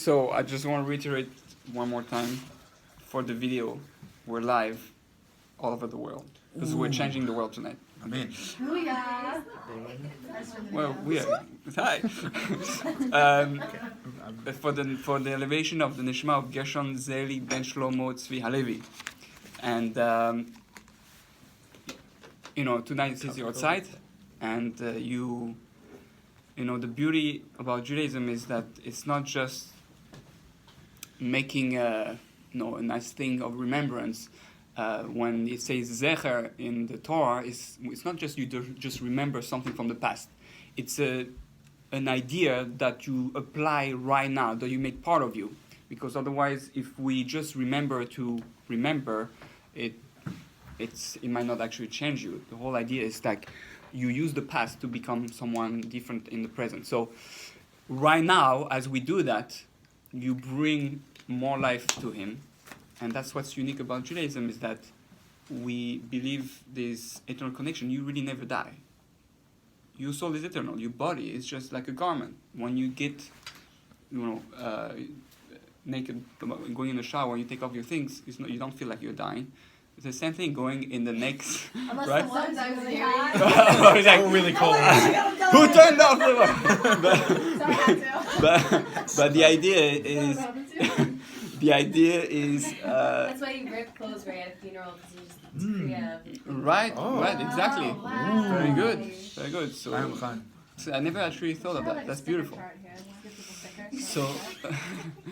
So I just want to reiterate one more time, for the video, we're live all over the world, because we're changing the world tonight. Amen. Booyah. Well, we are. Hi. For the elevation of the Neshama of Gershon Zeli Ben Shlomo Tzvi Halevi. And, tonight it's your outside, and the beauty about Judaism is that it's not just making a nice thing of remembrance. When it says Zecher in the Torah, it's not just you just remember something from the past. It's an idea that you apply right now, that you make part of you. Because otherwise, if we just remember to remember, it might not actually change you. The whole idea is like you use the past to become someone different in the present. So right now, as we do that, you bring more life to him. And that's what's unique about Judaism, is that we believe this eternal connection. You really never die. Your soul is eternal. Your body is just like a garment. When you get, naked, going in the shower, you take off your things, you don't feel like you're dying. It's the same thing going in the next, Unless right? the one's really hot. It's like, Oh, really cold. who turned off the but the idea is That's why you rip clothes right at a funeral, because you just right, exactly. Wow. Very good. So I never actually thought of that. That's beautiful. So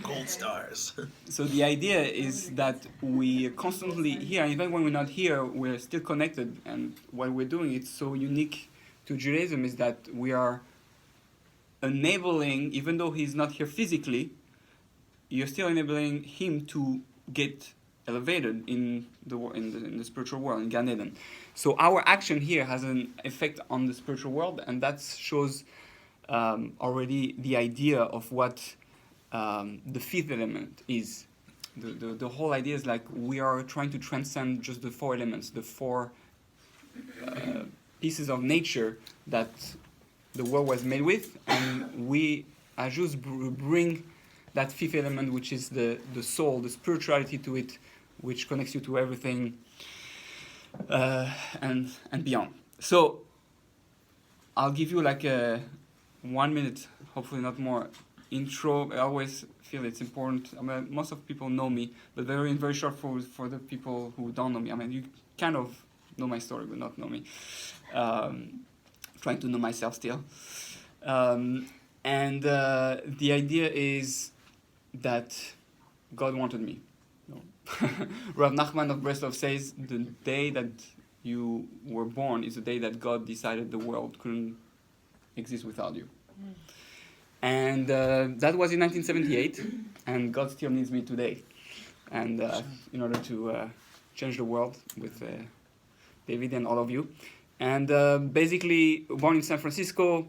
Gold stars. So the idea is that we constantly here, even when we're not here, we're still connected. And what we're doing, it's so unique to Judaism, is that we are enabling, even though he's not here physically, you're still enabling him to get elevated in the spiritual world, in Gan Eden. So our action here has an effect on the spiritual world, and that shows already the idea of what the fifth element is. The whole idea is like we are trying to transcend just the four elements, the four pieces of nature that the world was made with, and we as Jews bring that fifth element, which is the soul, the spirituality to it, which connects you to everything and beyond. So I'll give you like a 1 minute, hopefully not more, intro. I always feel it's important. I mean, most of people know me, but very short for the people who don't know me. I mean, you kind of know my story, but not know me. Trying to know myself still. And the idea is that God wanted me. Rav Nachman of Breslov says the day that you were born is the day that God decided the world couldn't exist without you. And that was in 1978, and God still needs me today. And in order to change the world with David and all of you. And basically, born in San Francisco,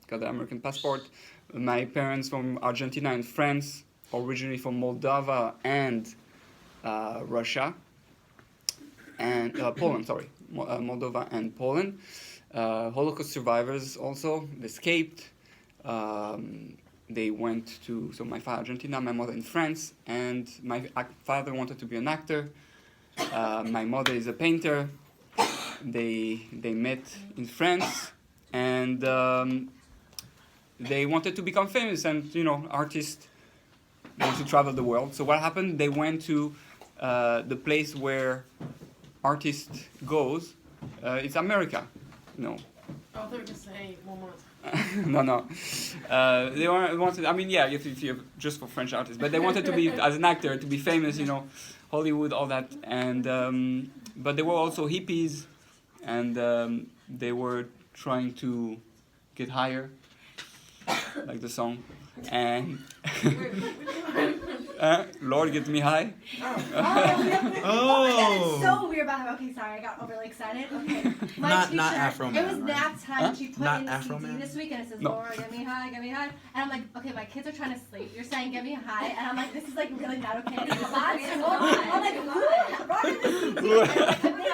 got an American passport. My parents from Argentina and France, originally from Moldova and Russia. And Poland, sorry. Moldova and Poland. Holocaust survivors also, they escaped. They went to, so my father Argentina, my mother in France, and my father wanted to be an actor. My mother is a painter. They met in France, and they wanted to become famous, and artists want to travel the world. So what happened? They went to the place where artists goes. It's America, Oh, they're just saying one more time. No. They wanted. I mean, yeah, if you're just for French artists, but they wanted to be as an actor, to be famous, Hollywood, all that. And but they were also hippies, and they were trying to get higher, like the song, and Lord, get me high. Oh. It's so weird about him. Okay, sorry, I got overly excited. Okay. My teacher, not Afro it Man, was right? nap time. She put Not in the Afro CD Man? this week, and it says, No. Lord, get me high. And I'm like, okay, my kids are trying to sleep. You're saying get me high, and I'm like, this is like really not okay. It's hot. I'm like, rocking the CD.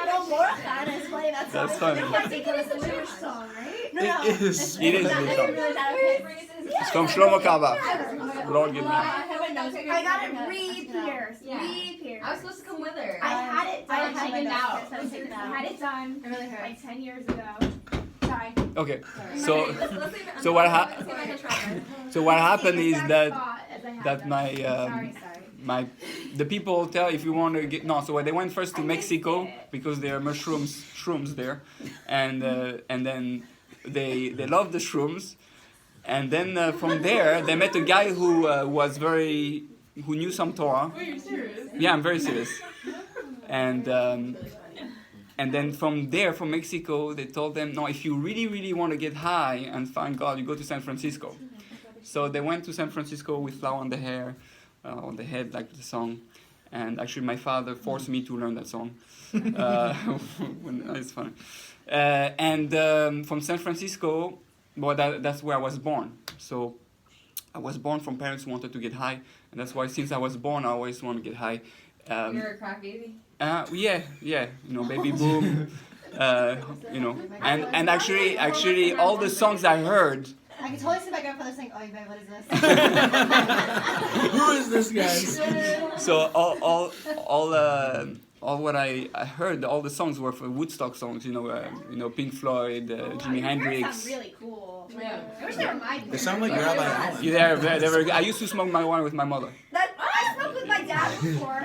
No more hot. It's playing that song. That's funny. I think it is a Jewish song, right? No, It is. It's It is not, a it's song. really not okay. It's from Shlomo Kaba. Lord, get me high. I got it re-pierced. Yeah. Re-pierced. I was supposed to come with her. I had it done. I taken out. I had it done. It really hurts. Like 10 years ago. Sorry. Okay. Sorry. So So what So what happened is Exact that spot as I had that them. my Sorry. the people tell if you want to get no. So they went first to Mexico because there are shrooms there, and then they loved the shrooms, and then from there they met a guy who who knew some Torah. Are you serious? Yeah, I'm very serious. And then from there, from Mexico, they told them, no, if you really want to get high and find God, you go to San Francisco. So they went to San Francisco with flower on the hair, on the head, like the song. And actually, my father forced me to learn that song. It's funny. From San Francisco, well, that's where I was born. So I was born from parents who wanted to get high. And that's why since I was born, I always want to get high. You're a crack baby? Yeah, baby boom, and actually all the songs I heard. I can totally see my grandfather saying, "Oh, babe, what is this?" Who is this guy? So all what I heard, all the songs were for Woodstock songs, Pink Floyd, Jimi Hendrix. Sounds really cool. Yeah. I wish they were my They sound like Rabbi Allen. Yeah, they were. I used to smoke marijuana with my mother. I smoked with my dad before.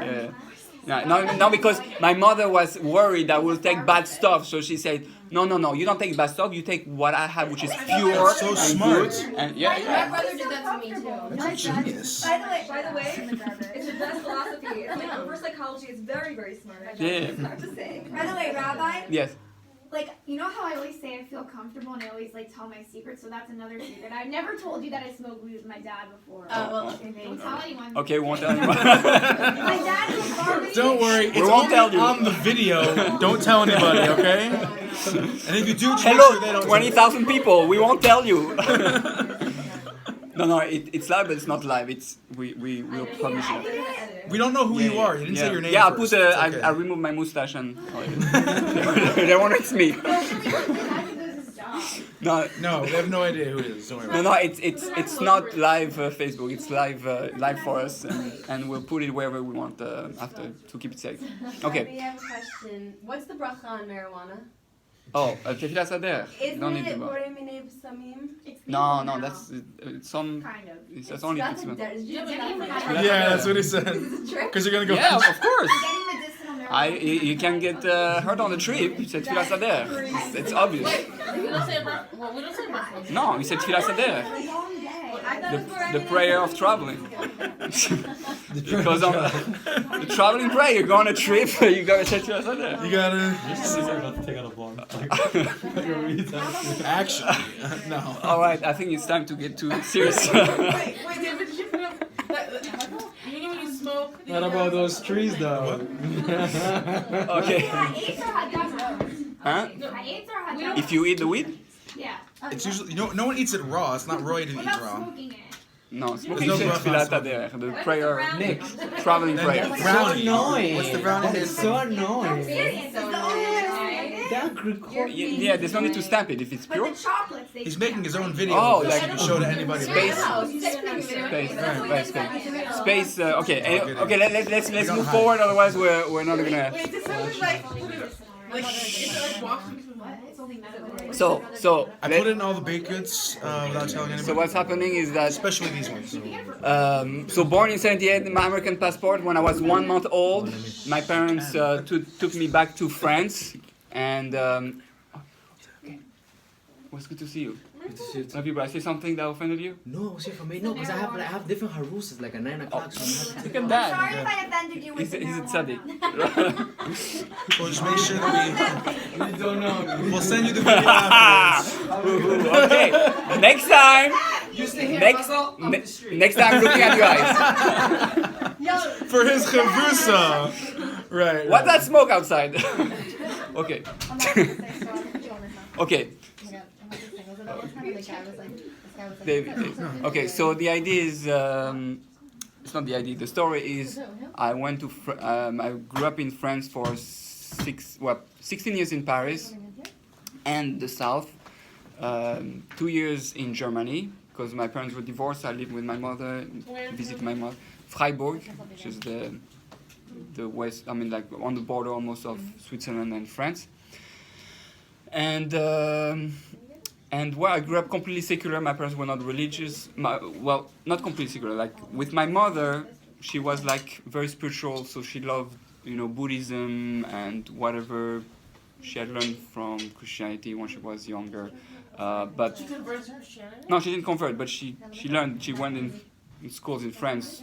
Yeah. No, because my mother was worried I will take bad stuff, so she said, no, you don't take bad stuff, you take what I have, which is pure So and smart. good. And My brother did that to me too. You're a genius. By the way, it's the best philosophy. It's like reverse psychology. It's very, very smart. Yeah. Just saying. By the way, Rabbi, Yes. like, you know how I always say I feel comfortable and I always, like, tell my secrets, so that's another secret. I've never told you that I smoked weed with my dad before. Don't tell anyone. Okay, we won't tell anyone. My dad is a barber. Don't worry, it's won't only tell you. on the video. Don't tell anybody, okay? And if you do, just make Hello, sure they don't. 20,000 people, we won't tell you. No, it's live, but it's not live. We'll publish it. We don't know who you are. You didn't say your name. Yeah, first. I It's okay. I removed my mustache and they won't it's me. No, No, they have no idea who it is. Don't worry. no, it's not live Facebook. It's live for us, and we'll put it wherever we want after to keep it safe. Okay. We have a question. What's the bracha on marijuana? Oh, Tefillah Sader. Isn't Don't need it to go. Borei Minei B'Samim? No, that's some. Kind of. It's only That's 6 a months. Yeah, that's what he said. Because you're gonna go. Yeah, of course. Getting medicinal marijuana. You can get hurt on the trip. You said Tefillah Sader. It's obvious. We don't say we don't say bracha. No, you said Tefillah Sader. Long day. The prayer of traveling. Because on the traveling prayer, you go on a trip, you gotta say Tefillah Sader. You gotta. about to take out a vlog. Actually, no. All right, I think it's time to get too serious. Wait, David, did you put up you know when you smoke? What about those trees, though? Okay. I ate or had that. Huh? I ate or had that. If you eat the weed? Yeah. It's usually no one eats it raw. It's not raw to What eat about raw. smoking it? No, smoking no is bracha Tefillah on smoking. Sader, the prayer, Nick. traveling Then prayer. brownie. annoying. What's the brownie It's taste? so annoying. Serious. It's the only way to smoke it. That record. Yeah, there's no need to stamp it if it's But pure. the chocolates, they He's making his own video. Oh, of this like- he can show to anybody. Space. Space. Okay. Okay. Let's move forward. Otherwise, we're not gonna. Wait, this one is like is it like walking? It's only medical. So I put in all the baked goods without telling anybody. So what's happening is that Especially these ones. so born in 78, my American passport. When I was 1 month old, my parents took me back to France, and okay. It was good to see you. Love you, bro. I say something that offended you? No, I was here for me. No, because I have different harusas like at 9 o'clock. So I'm happy Look to at Sorry that. if I offended you with He's the a marijuana. tzaddik. So just make sure that You don't know. we'll send you the video afterwards. Okay. Next time. You stay here, Next, Russell, on ne- the street. next time, looking at your eyes. For his chavusa. Right. What's that smoke outside? Okay. I'm not gonna say so. I'll put you on this now. Okay. Oh my God, I'm not gonna say. Was it that one time when the guy was like, this guy was like, Dave, okay, so the idea is, it's not the idea. The story is, I went to, I grew up in France for 16 years in Paris and the South, 2 years in Germany, because my parents were divorced. I lived with my mother, visit my mother. Freiburg, which is the west. I mean, like on the border almost of Switzerland and France. And well, I grew up completely secular. My parents were not religious. Well, not completely secular. Like with my mother, she was like very spiritual, so she loved, Buddhism and whatever she had learned from Christianity when she was younger. But She converted to Christianity? no, she didn't convert, but she learned. She went in schools in France,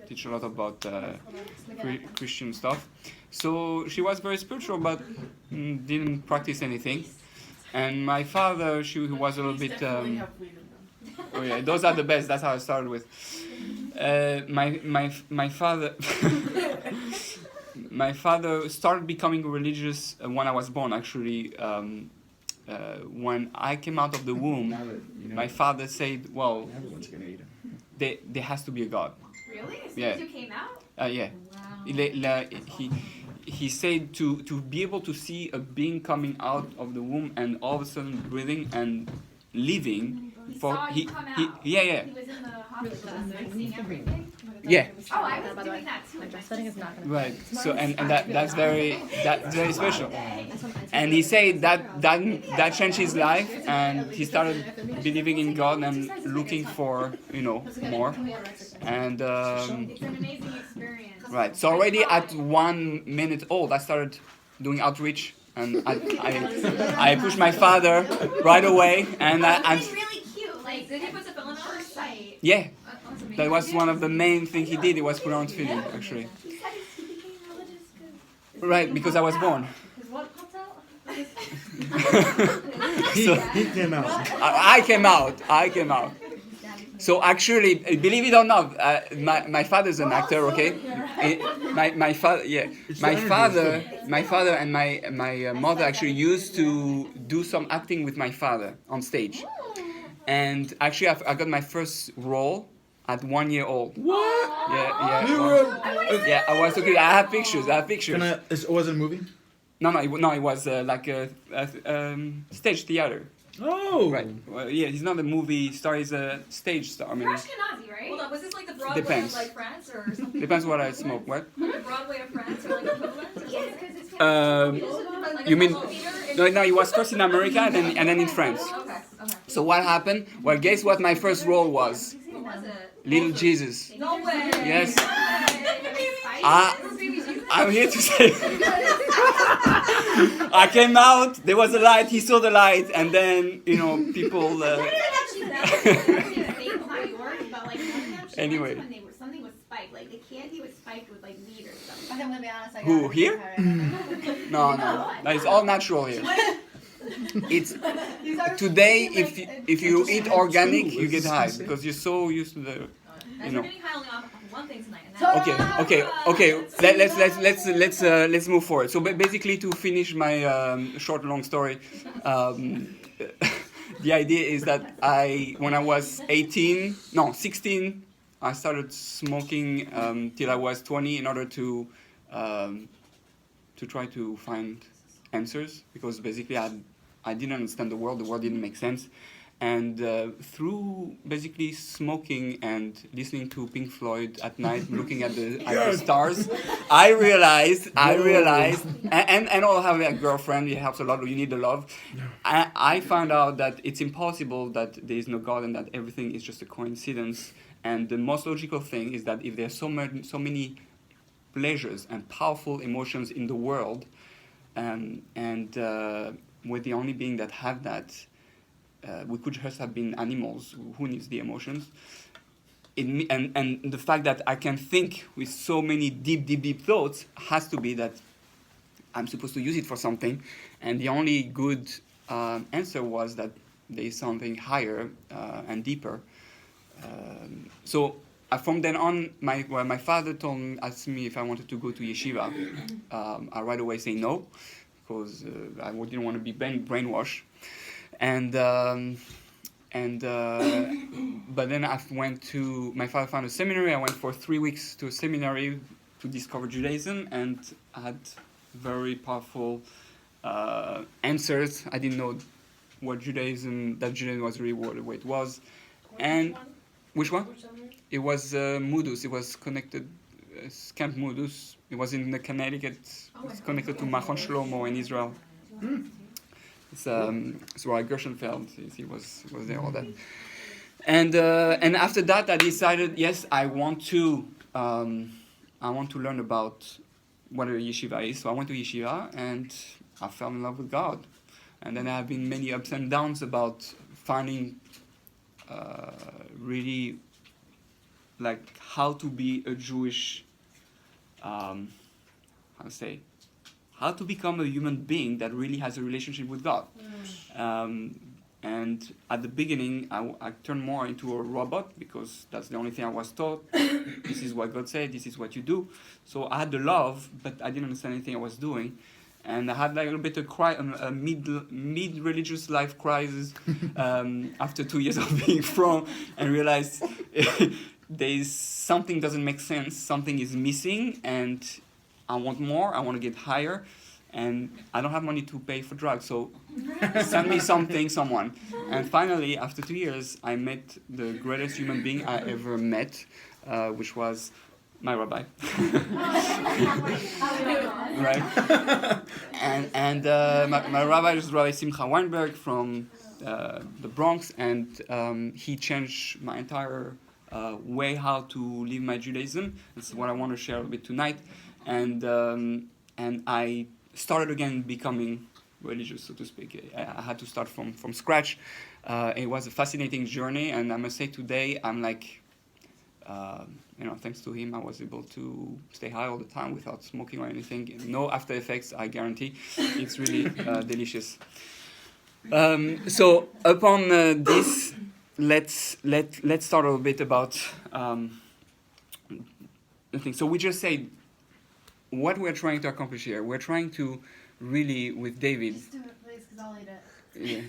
teach a lot about Christian stuff. So she was very spiritual, but didn't practice anything. And my father, he was a little bit. Definitely have weed in them. Oh yeah, those are the best. That's how I started with. My father. My father started becoming religious when I was born. Actually, when I came out of the womb, my father said, "Well, there has to be a God." Really? As soon Yeah. as you came out? Yeah. He said to be able to see a being coming out of the womb and all of a sudden breathing and living. He saw you come out. Yeah. He was in the hospital like, seeing everything? Yeah. Oh, I was doing that too. Breastfeeding is not gonna. Right. So and that's very special. And he said that changed his life, and he started believing in God and looking for more. And It's an amazing experience. right. So already at 1 minute old, I started doing outreach, and I pushed my father right away, and Something really cute. Like, did he put the filament on? First sight. yeah. That's amazing. That was one of the main things he did. It was put on feeding, actually. He said he became religious because. Right, because I was born. Because what popped out? So He came out. I came out. So actually, believe it or not, my father's an actor. Okay, my father, yeah, my father and my mother actually used to do some acting with my father on stage, and actually I got my first role at 1 year old. What? Yeah. You were. Yeah, I was okay. I have pictures. Was it a movie? No, it was like a stage theater. Oh. Right. Well, yeah, he's not a movie star. He's a stage star. I mean, Ashkenazi, right? Hold on, was this like the Broadway Depends. of like France or something? depends what I smoke. What? Like the Broadway of France or like equivalent? Or Yes, something? because it's Like You a mean- small theater in- No, it was first in America and then in France. Okay. So what happened? Well, guess what my first role was? What was it? Little Jesus. No way. Yes. I, I'm here to say. I came out. There was a light. He saw the light, and then people. Anyway. Something was spiked, like the candy was spiked with like weed or something. Okay, I'm gonna be honest. Who, here? No, that is all natural here. It's today. If you eat organic, you get high because you're so used to the. We're getting high only off of one thing tonight. And that's Okay. Let's move forward. So basically, to finish my long story, the idea is that when I was 16, I started smoking till I was 20 in order to try to find answers, because basically I didn't understand the world didn't make sense. And through basically smoking and listening to Pink Floyd at night, looking at the stars, I realized, and all having a girlfriend, it helps a lot. You need the love. I found out that it's impossible that there is no God and that everything is just a coincidence. And the most logical thing is that if there's so many pleasures and powerful emotions in the world, and we're the only being that have that. We could just have been animals. Who needs the emotions? And the fact that I can think with so many deep thoughts has to be that I'm supposed to use it for something. And the only good answer was that there is something higher and deeper. So from then on, my father asked me if I wanted to go to yeshiva. I right away say no, because I didn't want to be brainwashed. But then my father found a seminary. I went for 3 weeks to a seminary to discover Judaism, and I had very powerful answers. I didn't know that Judaism was really what it was. And which one? Which summer? It was Mudus. It was connected, Camp Mudus. It was in the Connecticut. It's connected to Machon Shlomo in Israel. It's where Gershenfeld. He was there all that. And after that, I decided, yes, I want to learn about what a yeshiva is. So I went to yeshiva and I fell in love with God. And then there have been many ups and downs about finding really like how to be a Jewish, how to become a human being that really has a relationship with God. And at the beginning, I turned more into a robot because that's the only thing I was taught. This is what God said, this is what you do. So I had the love, but I didn't understand anything I was doing. And I had like a little bit of a mid-religious life crisis after 2 years of being from, and realized there's something doesn't make sense, something is missing, and I want more, I want to get higher, and I don't have money to pay for drugs, so send me someone. And finally, after 2 years, I met the greatest human being I ever met, which was my rabbi. Right? And my rabbi is Rabbi Simcha Weinberg from the Bronx, and he changed my entire way how to live my Judaism. That's what I want to share a bit tonight. And I started again becoming religious, so to speak. I had to start from scratch. It was a fascinating journey, and I must say today I'm like, thanks to him, I was able to stay high all the time without smoking or anything. No after effects, I guarantee. It's really delicious. So upon this, let's start a little bit about the thing. So we just said what we're trying to accomplish here. We're trying to really, with David. Just do it, please, because I'll eat it. Yeah.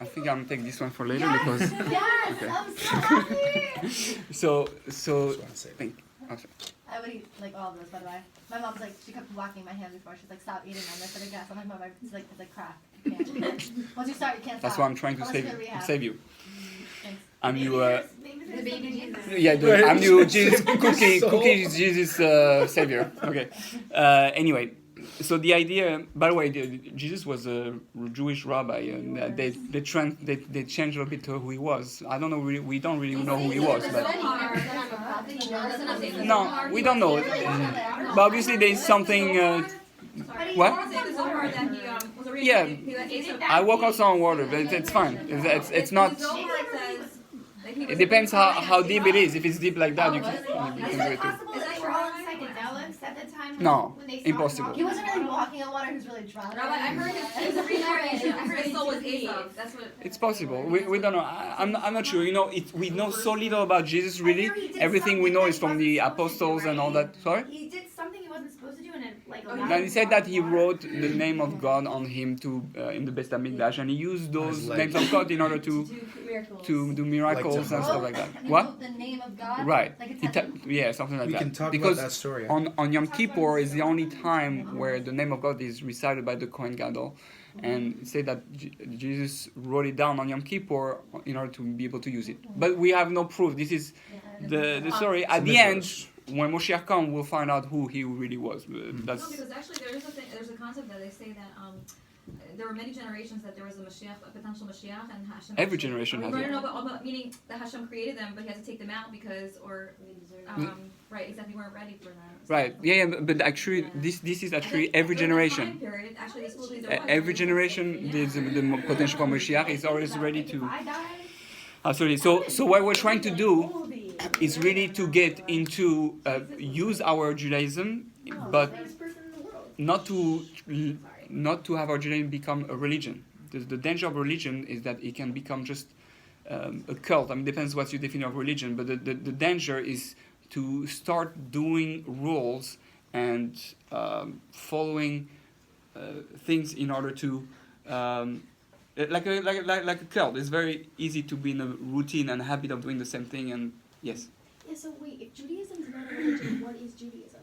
I think I'm gonna take this one for later because. Yes, Okay. I'm so happy. So think. I would eat like all of those, by the way. My mom's like, she kept whacking my hand before. She's like, stop eating them. I said, I guess. I'm like, Mom, it's like crack. You can't. Once you start, you can't stop. That's why I'm trying to Unless you go to rehab. save you. Thanks. I'm you. The baby Jesus. Yeah, I'm you. Jesus, cookie is Jesus' savior. Okay. Anyway. So the idea, by the way, Jesus was a Jewish rabbi, and they changed a little bit who he was. I don't know. We don't really know who he was, but no, we don't know. But obviously, there's something. What? Yeah, I walk also on water, but it's fine. It's not. It depends how deep it is. If it's deep like that, you can do it too. At the time No, when they saw impossible. He wasn't really walking on water, he was really drunk. Rabbi, I heard his reincarnation. I heard his soul was Eve. That's what. It's possible. We don't know. I'm not sure. We know so little about Jesus. Really, everything we know is from the apostles and all that. Sorry. He did something he wasn't supposed to do, and it like. And he said that he wrote the name of God on him to in the Beit Hamikdash, and he used those names of God in order to do miracles and stuff like that. And he What? wrote the name of God. Right. Like Yeah, something like We that. can talk Because about that story. on Yom Kippur is the only time where the name of God is recited by the Kohen Gadol, and it said that Jesus wrote it down on Yom Kippur in order to be able to use it. But we have no proof. This is the story. At the end, when Moshiach comes, we'll find out who he really was. No, That's because actually there's a concept that they say that there were many generations that there was a Mashiach, a potential Mashiach, and Hashem. Every generation has it. No, but meaning that Hashem created them, but he had to take them out because, right, exactly, weren't ready for that. right. Yeah, but actually, this is actually every generation. Period, actually, these school days are Every generation, the potential for Mashiach is always ready to. I die. Absolutely. So what we're trying to do is really to get into use our Judaism, but not to have our Judaism become a religion. The danger of religion is that it can become just a cult. I mean, it depends what you define of religion, but the danger is to start doing rules and following things in order to like a cult. It's very easy to be in a routine and habit of doing the same thing. And yes. Yeah, so wait, if Judaism is not a religion, what is Judaism?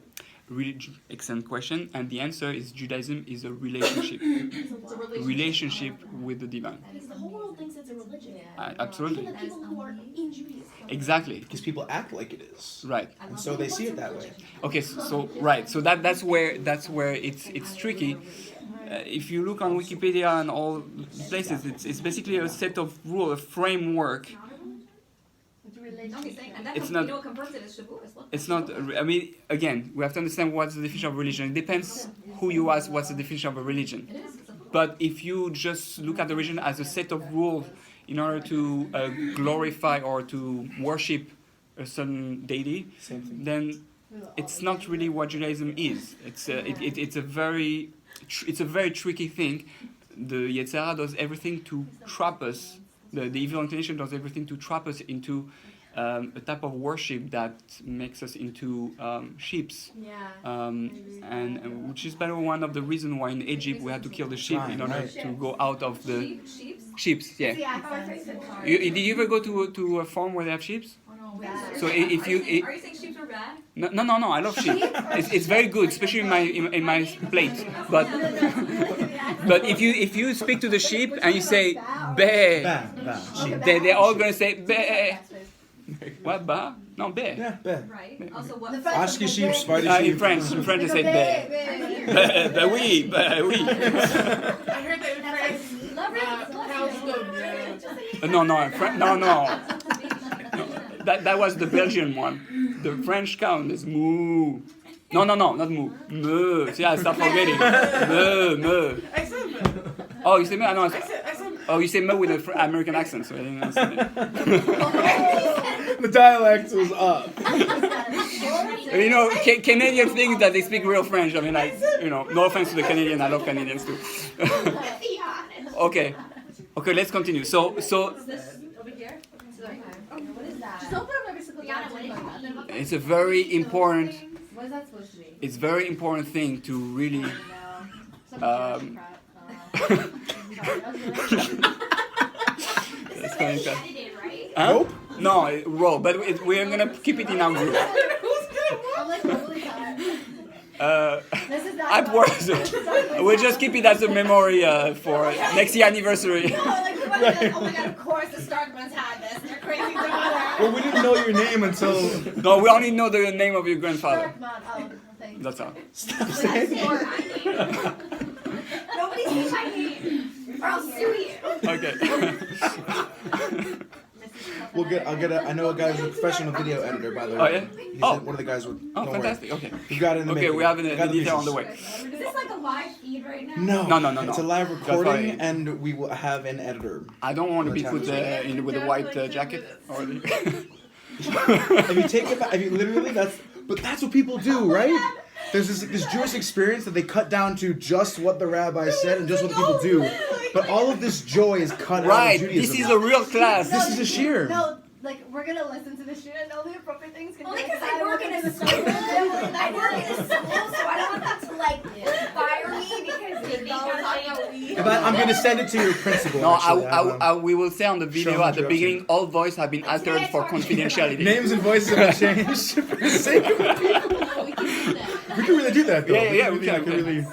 Really excellent question, and the answer is Judaism is a relationship. It's a what? Relationship with the divine. Because the whole world thinks it's a religion. Absolutely. Even the people who are in Judaism. Exactly. Because people act like it is. Right. And so they see it that way. Okay. So right. So that's where it's tricky. If you look on Wikipedia and all places, it's basically a set of rules, a framework. No, he's saying, and that It's you not- know what confirms it is Shavuos. Look. It's not. I mean, again, we have to understand what's the definition of religion. It depends who you ask. What's the definition of a religion? It is. It's a book. But if you just look at the religion as a set of rules in order to glorify or to worship a certain deity, Same thing. then it's not really what Judaism is. It's a very tricky thing. The Yetzer Hara does everything to trap us. The evil inclination does everything to trap us into a type of worship that makes us into sheeps. And which is by the way one of the reasons why in Egypt we had to kill the sheep in order to go out of the sheeps. Yeah. Did you ever go to a farm where they have sheep? So if you Are you saying sheep are bad? no, I love sheep. It's very good, especially in my plate. But if you speak to the sheep and you say "Bé," they're all gonna say "Bé." What ba? No, "Bé." Yeah, bet. Right. Also, what? Ashki sheep, Spider sheep. In French they say "Bé." Bé, oui, bé, oui. I heard that in France, cows go No, no. That was the Belgian one. The French count is moo. No, not moo. Moo. See, I start forgetting. Moo. I said that. Oh, you say moo? No, I said oh, you say moo with an American accent, so I didn't understand it. The dialect was up. You know, Canadian think that they speak real French. I mean, like, you know, no offense to the Canadian, I love Canadians too. Okay, let's continue. So Over here? Just open up every single time. it's a very important. What is that supposed to be? It's very important thing to really. Um, That's coming back. Edited, right? Huh? Nope. No, raw, but we're gonna keep it in our group. I'm like totally tired. This is not At work, we'll just keep it as a memory for next year anniversary. Oh, like, oh my god, of course the Starkmans had this. They're crazy doing that. Well, we didn't know your name until. No, we only know the name of your grandfather. Starkman, oh, thanks. That's all. Stop saying it. Nobody say my name, or I'll sue you. Okay. We'll get. I know a guy who's a professional video editor, by the way. Oh, yeah? He's Oh. one of the guys with. Oh, don't worry. fantastic. Okay. We've got it in the Okay, making. we have an We've got the editor on the pieces. way. Is this like a live feed right now? No. No. It's a live That's recording, fine. and we will have an editor. I don't want to be Let's put have with a white jacket. Or If you take it back, if you literally, that's what people do, right? There's this Jewish experience that they cut down to just what the rabbi said and just what the people do. But all of this joy is cut out Right. of Judaism. This is a real class. This is a sheer. No, like, we're gonna listen to the shit and all the appropriate things. Only because I work in a school. I work in a school, so I don't want them to like fire me because they think I'm like. But I'm going to send it to your principal. No, actually. we will say on the video Show at the introduction. beginning, all voice have been altered for confidentiality. Names and voices have been changed for the sake of the people. We can really do that, though. Yeah, we really, I can. really.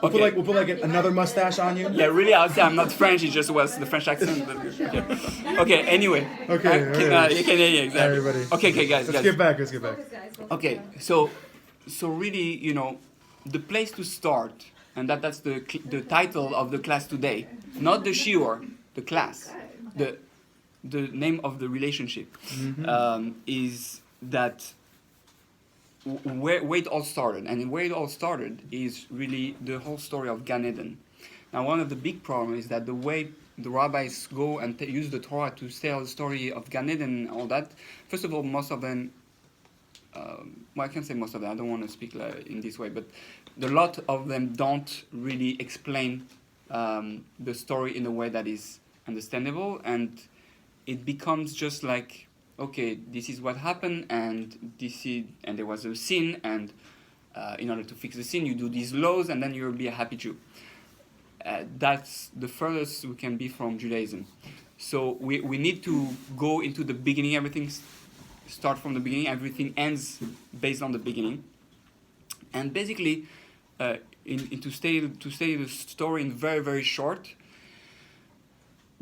Okay. We'll put like another mustache on you. Yeah, really, I'll say I'm not French. It just was the French accent. But, yeah. Okay. Anyway. Okay, alright. Canadian, exactly. Everybody. Okay, guys. Let's get back. Let's get back. Focus, guys. Focus, Okay, guys. so really, you know, the place to start, and that's the title of the class today, not the shiur, the class, the name of the relationship, is that where it all started, and where it all started is really the whole story of Gan Eden. Now, one of the big problems is that the way the rabbis go and use the Torah to tell the story of Gan Eden and all that, first of all, most of them, well, I can't say most of them, I don't want to speak in this way, but a lot of them don't really explain the story in a way that is understandable, and it becomes just like, okay, this is what happened, and there was a sin, and in order to fix the sin, you do these laws, and then you'll be a happy Jew. That's the furthest we can be from Judaism. So we need to go into the beginning. Everything start from the beginning. Everything ends based on the beginning. And basically, to stay the story in very, very short,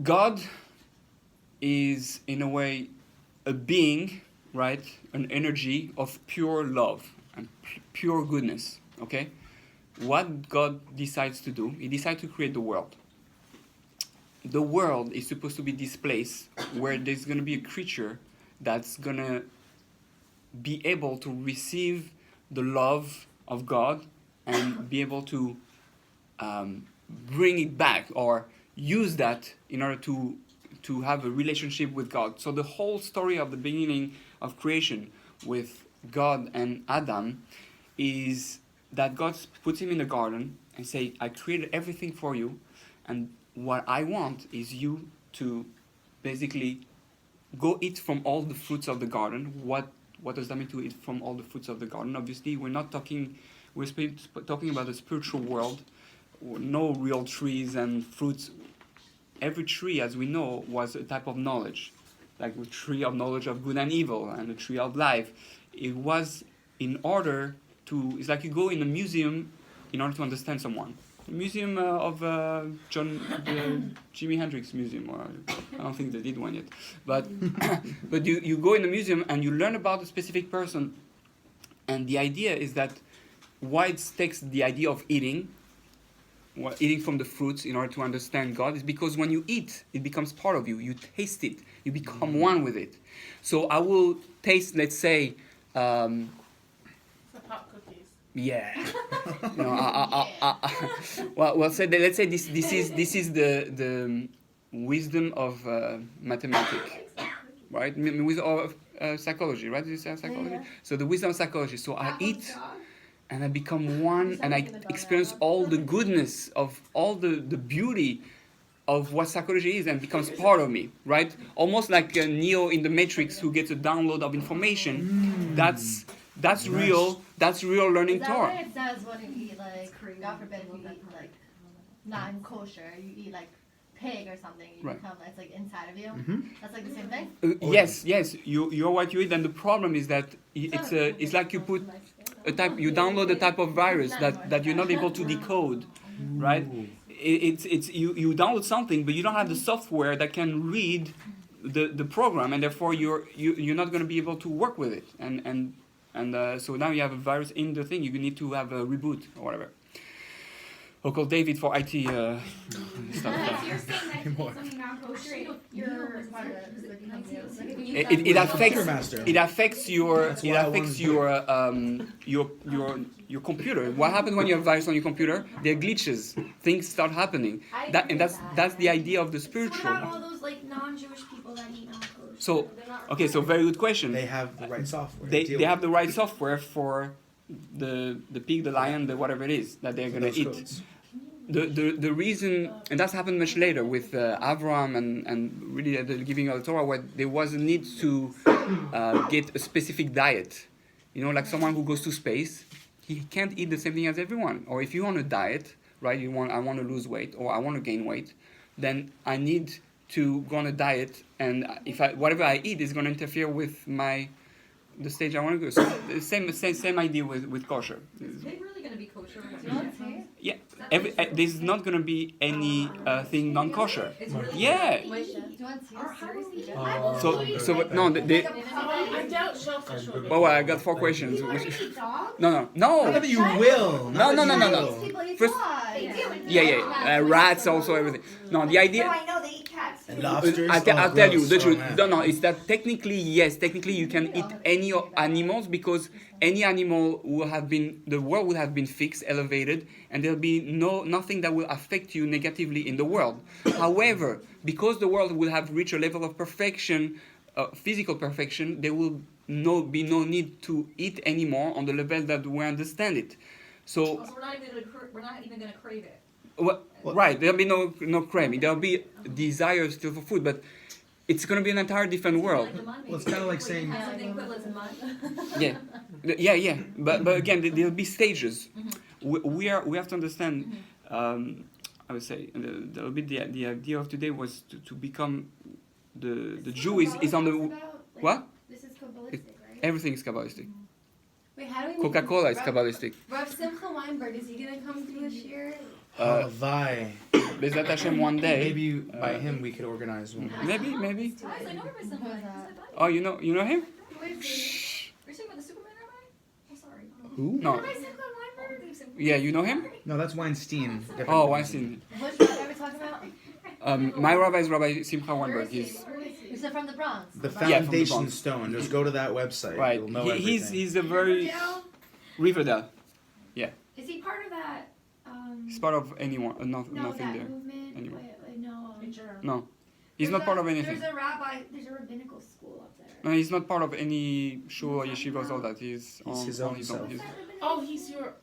God is in a way a being, right? An energy of pure love and pure goodness. Okay, what God decides to do, He decides to create the world. The world is supposed to be this place where there's going to be a creature that's going to be able to receive the love of God and be able to bring it back or use that in order to have a relationship with God. So the whole story of the beginning of creation with God and Adam is that God puts him in the garden and say, I created everything for you, and what I want is you to basically go eat from all the fruits of the garden. What does that mean, to eat from all the fruits of the garden? Obviously, we're talking about the spiritual world. No real trees and fruits. Every tree, as we know, was a type of knowledge, like the tree of knowledge of good and evil and the tree of life. It was in order to, it's like you go in a museum in order to understand someone. The museum of Jimi Hendrix museum, or I don't think they did one yet. But but you go in the museum and you learn about a specific person, and the idea is that why it takes the idea of eating from the fruits in order to understand God is because when you eat, it becomes part of you. You taste it. You become one with it. So I will taste, let's say, The pop cookies. yeah. Well, say let's say this is the wisdom of mathematics, right? Wisdom of psychology, right? Did you say psychology? Yeah. So the wisdom of psychology. So I eat, and I become one, and I experience all the goodness of all the beauty of what psychology is, and becomes part of me, right? Almost like Neo in the Matrix, who gets a download of information. That's real. That's real learning Is that Torah. why it says when you eat, like, God forbid, if you eat, like, non-kosher, you eat, like, pig or something, you Right. become, it's, like, inside of you? Mhm. That's, like, the same thing? Yes. You're what you eat, and the problem is that it's like you put you download a type of virus that you're not able to decode, right? It's you download something, but you don't have the software that can read the program, and therefore you're not going to be able to work with it, and so now you have a virus in the thing. You need to have a reboot or whatever. I'll call David for IT stuff. If you're saying that if you eat something non-kosher, you're Part of it is, like, becomes you. Like, if you eat It that- affects Master. it affects your That's it why I affects wanted your computer. What happens when you have virus on your computer? There are glitches. Things start happening. And that's the idea of the So what spiritual. about all those like non-Jewish people that eat non-kosher? So They're not okay, so very good question. They have the right software. They to deal have with the right software for the pig, the lion, the whatever it is that they're gonna those eat. codes. The reason, and that's happened much later with Abraham and really at the giving of the Torah, where there was a need to get a specific diet. You know, like someone who goes to space, he can't eat the same thing as everyone. Or if you're on a diet, right? I want to lose weight or I want to gain weight, then I need to go on a diet, and if whatever I eat is going to interfere with the stage I want to go. So the same idea with kosher. Is pig really going to be kosher? Do you want tea? Yeah, there's not going to be any thing non-kosher. It's really Yeah. Do you want tea? Seriously? So no, they, I doubt shellfish will be. well, I got 4 questions. People are eat dogs? No. Not that you will. No. Chinese people eat First- dogs. They do. Yeah. Rats also, everything. No, the No, idea. I know they eat cats. And lobsters. I'll tell you the gross. truth. Oh, man. No, it's that technically, yes, technically you can eat any animals, because any animal the world would have been fixed, elevated, and there'll be nothing that will affect you negatively in the world. However, because the world will have reached a level of perfection, physical perfection, there will be no need to eat anymore on the level that we understand it. So. So we're not even going to crave it. Well, right, there'll be no craving. There'll be desire still for food, but it's going to be an entire different world. Like the mud, Well, it's kinda like basically. saying- Have something equivalent to mud. Yeah. But again, there'll be stages. We have to understand. I would say there'll be the idea of today was to become the Jew is on the what? This is Kabbalistic, right? Everything is Kabbalistic. Wait, how do we Coca-Cola is Kabbalistic. Rav Simcha Weinberg, is he gonna come through this year? Halavai. Bezat Hashem one day. Maybe by him we could organize one. Maybe. Guys, I know every symbol. Oh, you know him? Are you talking about the Superman rabbi? Oh, sorry. Who? No. Yeah, you know him? No, that's Weinstein. Oh, Weinstein. Which one are we talking about? My rabbi is Rabbi Simcha Weinberg. He's Is it from the Bronx? The Yeah, from the Foundation Bronx. Stone. Just go to that website. right. You'll know He's everything. he's a very Riverdale. Is he part of that? He's part of anyone. No, Nothing that there. movement. Anyway. Wait, no. No, he's not part of anything. There's a rabbi. There's a rabbinical school up there. No, he's not part of any shul or yeshivas, all that. He's on his on own his own. self. He's- Oh, he's your.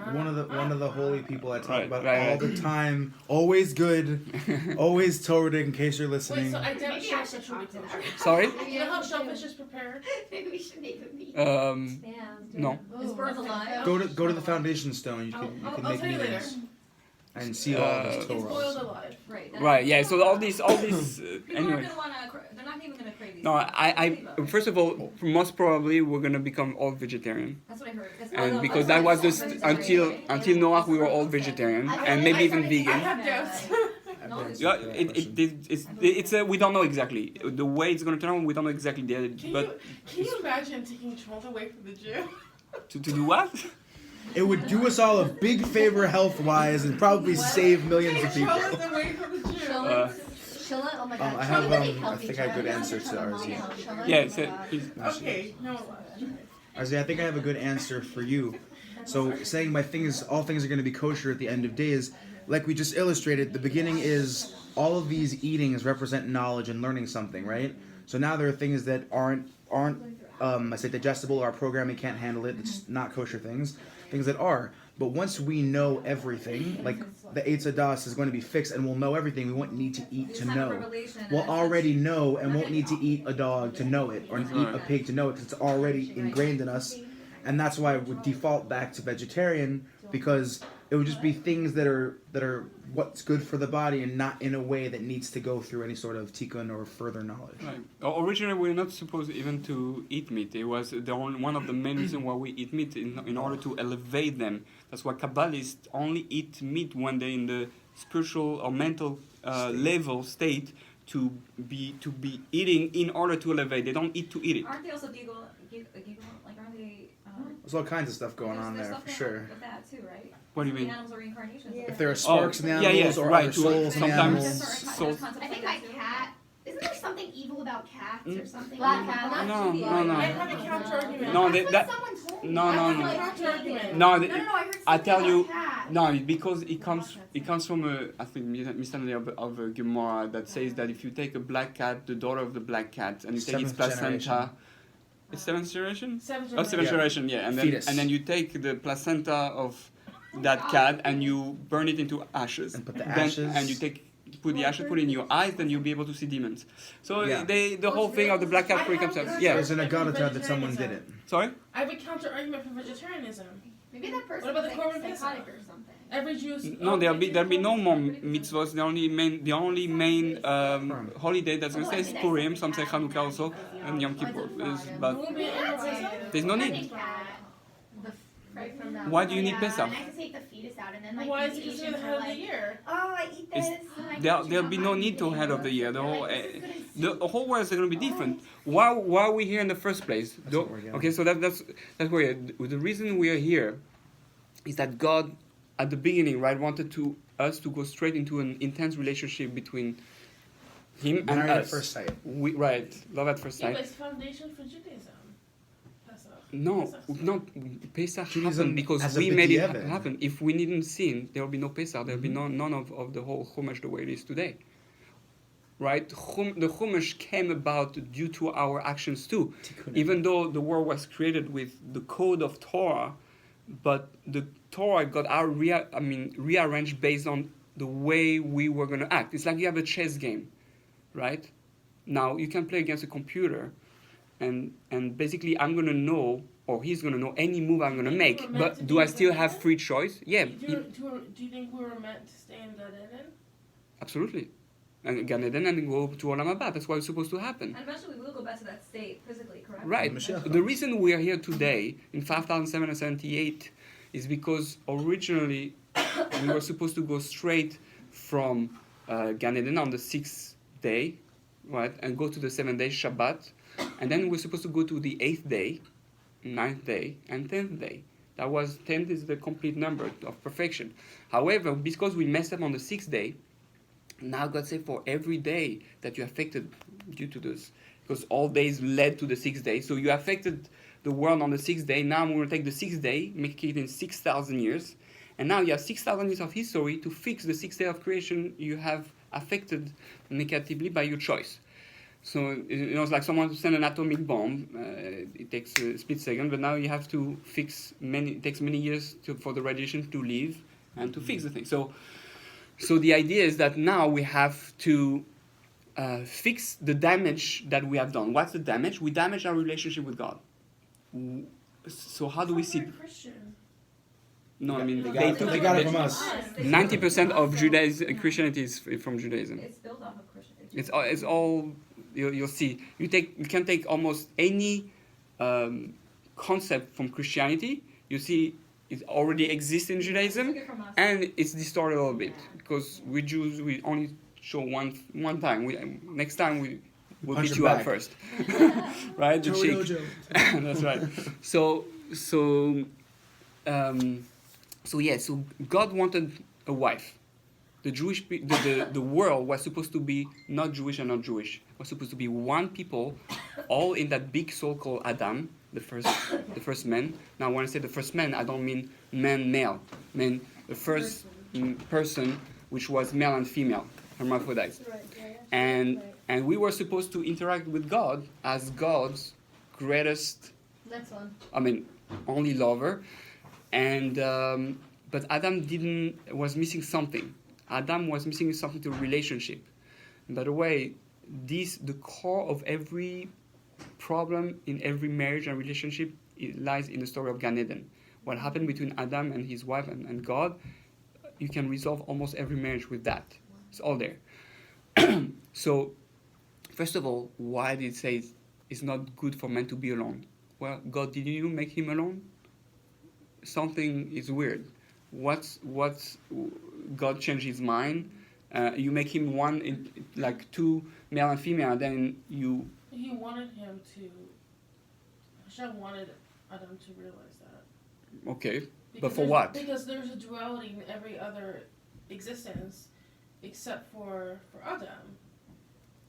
One of the holy people I talk Right, about right, all right. the time. Always good. Always Torah in case you're Wait, listening. so I doubt Maybe I shellfish should will be talk to kosher. that. Sorry? You know how shellfish is prepared? Maybe we should make a meeting. No. Is birth alive? Go to the Foundation Stone. You can I'll make tell you later. meetings and see all of his He's boiled Torahs. alive. Right. Right. Yeah. So all these. People Anyway. aren't gonna wanna. They're not even gonna crave these. No, things. first of all, most probably we're gonna become all vegetarian, That's what I heard. and because that was just until Noah we were all vegetarian, and maybe even I vegan. have doubts. Yeah, it's we don't know exactly the way it's gonna turn out. We don't know exactly but Can you imagine taking trolls away from the Jew? to do what? It would do us all a big favor health-wise and probably save millions of people. Trolls away from the Jew. Shilla? Oh my god. I have Really I healthy think I have a good chocolate. answer to RZ. Shilla? Yeah. So he's, Okay, no. RZ, I think I have a good answer for you. So saying all things are going to be kosher at the end of days, like we just illustrated, the beginning is all of these eatings represent knowledge and learning something, right? So now there are things that aren't I say digestible or our programming can't handle it. It's not kosher things that are. But once we know everything, like the Eitz Hadas is going to be fixed and we'll know everything, we won't need to eat to know. We'll already know and won't need to eat a dog to know it or eat a pig to know it because it's already ingrained in us. And that's why I would default back to vegetarian because it would just be things that are what's good for the body and not in a way that needs to go through any sort of tikkun or further knowledge. right. Originally, we were not supposed even to eat meat. It was one of the main reasons why we eat meat in order to elevate them. That's why Kabbalists only eat meat when they're in the spiritual or mental level state to be eating in order to elevate. They don't eat to eat it. Aren't they also giggle? Like, aren't they? There's all kinds of stuff going on there's there stuff for going on sure. with that too, right? What do you The mean? animals are reincarnations. If there are sparks in the yeah, animals yes, or right, other to- souls in the sometimes- animals. So- I think my cat. Isn't there something evil about cats or something? Black cat. No. I have a counter argument. No, That's that- what someone told me. no, I no, have no. a counter argument. No, I heard I something tell about you, cats. no, because it comes from I think misunderstanding of a Gemara that says that if you take a black cat, the daughter of the black cat, and you take its Seventh placenta, generation. it's seventh generation. Seventh Oh, seventh Yeah. generation, yeah, and Fetus. then you take the placenta of that cat and you burn it into ashes. And put the Then- ashes- and you put the ashes, put it in your eyes, then you'll be able to see demons. So Yeah. the whole thing of the black cat comes up. Yeah. There's an Agadah that someone did it. Sorry. I have a counter argument for vegetarianism. Maybe that person What about is the like Korban psychotic Pesach? or something. Every Jew is. No, there'll be no more mitzvahs. The only main holiday that's gonna stay is Purim. Some say Hanukkah also, and Yom Kippur. But Will be in Pesach? there's no I need. think cat. Right from that. Why do you need Yeah, Pesach? And I have to take the fetus out and then like Why the is it Asians considered the are head of the like, year? oh, I eat It's- this. and I put There'll you be on no my need to video. head of the year. The whole Like, this is good the whole world is gonna be different. Why are we here in the first place? what we're getting. Okay, so that's where the reason we are here is that God at the beginning, right, wanted us to go straight into an intense relationship between Him and Married us. at first sight. Right, love at first Yeah, sight. but it's foundation for Judaism. Pesach. No, Pesach's not Pesach Judaism happened because as a we made it b'diavad. happen. If we didn't sin, there will be no Pesach. There will be none of the whole Chumash the way it is today. Right? The Chumash came about due to our actions too. Even though the world was created with the code of Torah, but the Torah got rearranged based on the way we were going to act. It's like you have a chess game, right? Now you can play against a computer, and basically I'm going to know, or he's going to know any move I'm going to make. But do I still have free choice? Yeah, Do you think we were meant to stay in Gan Eden? absolutely. And Gan Eden and go to Olam Haba. That's what's supposed to happen. And eventually we will go back to that state physically, correct? Right. Mashiach. The reason we are here today in 5778 is because originally and we were supposed to go straight from Gan Eden on the 6th day, right, and go to the 7th day, Shabbat, and then we're supposed to go to the 8th day, 9th day, and 10th day. That was 10th is the complete number of perfection. However, because we messed up on the 6th day, now God said for every day that you affected due to this, because all days led to the 6th day, so you affected the world on the 6th day. Now we're going to take the 6th day, make it in 6,000 years, and now you have 6,000 years of history to fix the 6th day of creation you have affected negatively by your choice. So it's like someone send an atomic bomb. It takes a split second, but now you have to fix it takes many years for the radiation to leave and to fix the thing. So the idea is that now we have to fix the damage that we have done. What's the damage? We damage our relationship with God. So how do we see? Christian. No, I mean They got it from us. 90% of Judaism, Christianity is from Judaism. It's built off of Christianity. It's all you'll see. You can take almost any concept from Christianity. You see it already exists in Judaism, and it's distorted a little bit because we Jews we only show one time. Next time we'll Punch beat your you up back. first, right? The cheek. That's right. So God wanted a wife. The world was supposed to be not Jewish and not Jewish. It was supposed to be one people, all in that big soul called Adam, the first man. Now, when I say the first man, I don't mean man, male. I mean the first person, which was male and female, hermaphrodites. And we were supposed to interact with God as God's greatest. Next one. I mean, only lover. And but Adam was missing something. Adam was missing something to relationship. And by the way, the core of every problem in every marriage and relationship lies in the story of Gan Eden. What happened between Adam and his wife and God, you can resolve almost every marriage with that. It's all there. So, first of all, why did it say it's not good for man to be alone? Well, God, did you make him alone? Something is weird. What's God changed his mind? You make him one, like two, male and female, and then you. He wanted him to. Hashem wanted Adam to realize that. Okay, Because but for there's- what? Because there's a duality in every other existence, except for Adam.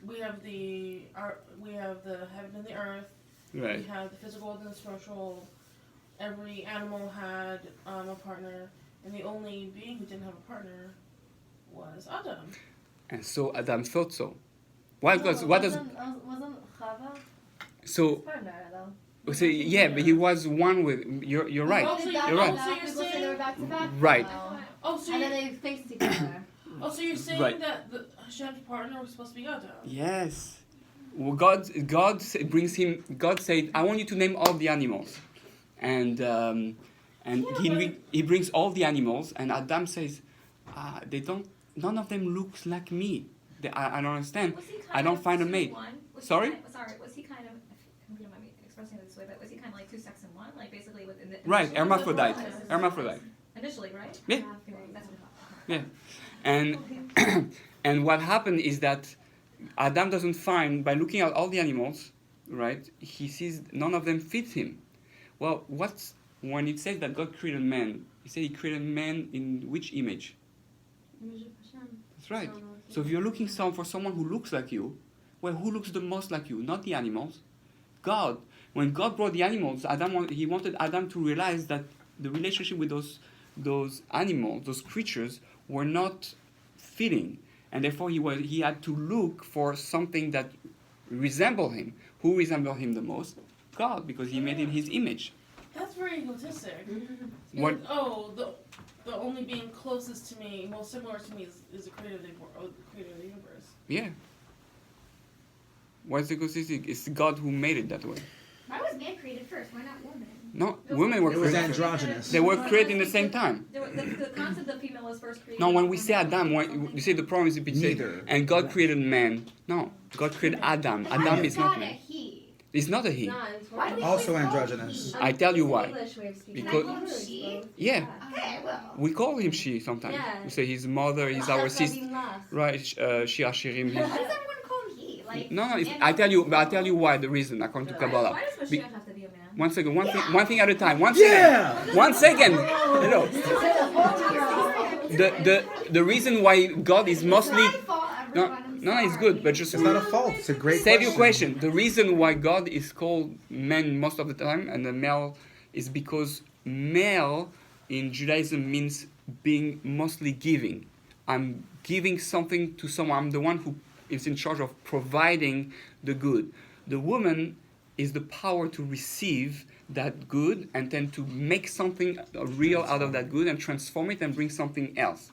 We have the heaven and the earth. Right. We have the physical and the spiritual. Every animal had a partner, and the only being who didn't have a partner was Adam. And so Adam thought so. Why? Because No, what does? wasn't Chava So, his partner though? so yeah, but he was one with. You're right. Oh, so You're right. so you're People say they saying- were back to back. Right. though. Oh, so And you're, then they faced each other. so you're saying Right. that Hashem's partner was supposed to be Adam? Yes. Well, God brings him. God said, "I want you to name all the animals," and he brings all the animals, and Adam says, "They don't. None of them looks like me. I don't understand. Was he kind I don't of find a two mate." in one? Was he Sorry? was he kind of, if you don't mind me expressing it this way, but was he kind of like two sex in one? Like basically within the. Right, initially- hermaphrodite. Hermaphrodite. Initially, right? Yeah. Okay, that's what I thought. Yeah. And and what happened is that Adam doesn't find, by looking at all the animals, right, he sees none of them fit him. Well, when it says that God created man, he said he created man in which image? That's right. So if you're looking for someone who looks like you, well, who looks the most like you? Not the animals. God. When God brought the animals, he wanted Adam to realize that the relationship with those animals, those creatures, were not fitting, and therefore he had to look for something that resembled him. Who resembled him the most? God, because he made in his image. That's very egotistic. What? The only being closest to me, most similar to me, is the creator of the universe. Yeah. What's egotistic? It's God who made it that way. Why was man created first? Why not woman? No, women were It was created. androgynous. They were created in the same time. The concept of female was first created. No, when we say Adam, when you say the promise is between Neither. and God created man. No, God created Adam. Adam is not God a man. he? It's not a he. Why do we Also always call androgynous. he? I tell you why. English way of speaking. Because- Can I call him she? Yeah, Okay, well. we call him she sometimes. Yeah. We say his mother is our sister. Right, she Ashirim. Why does everyone call him he? Like, No, it's, and- I tell you why the reason according to Kabbalah. Why does Be- Mashiach have to be a man? One second, one thing at a time. One second. Yeah. One second. Hello. The reason why God is mostly no, it's good, but just It's not a fault. It's a great save your question. The reason why God is called man most of the time and the male is because male in Judaism means being mostly giving. I'm giving something to someone. I'm the one who is in charge of providing the good. The woman is the power to receive that good and then to make something real out of that good and transform it and bring something else.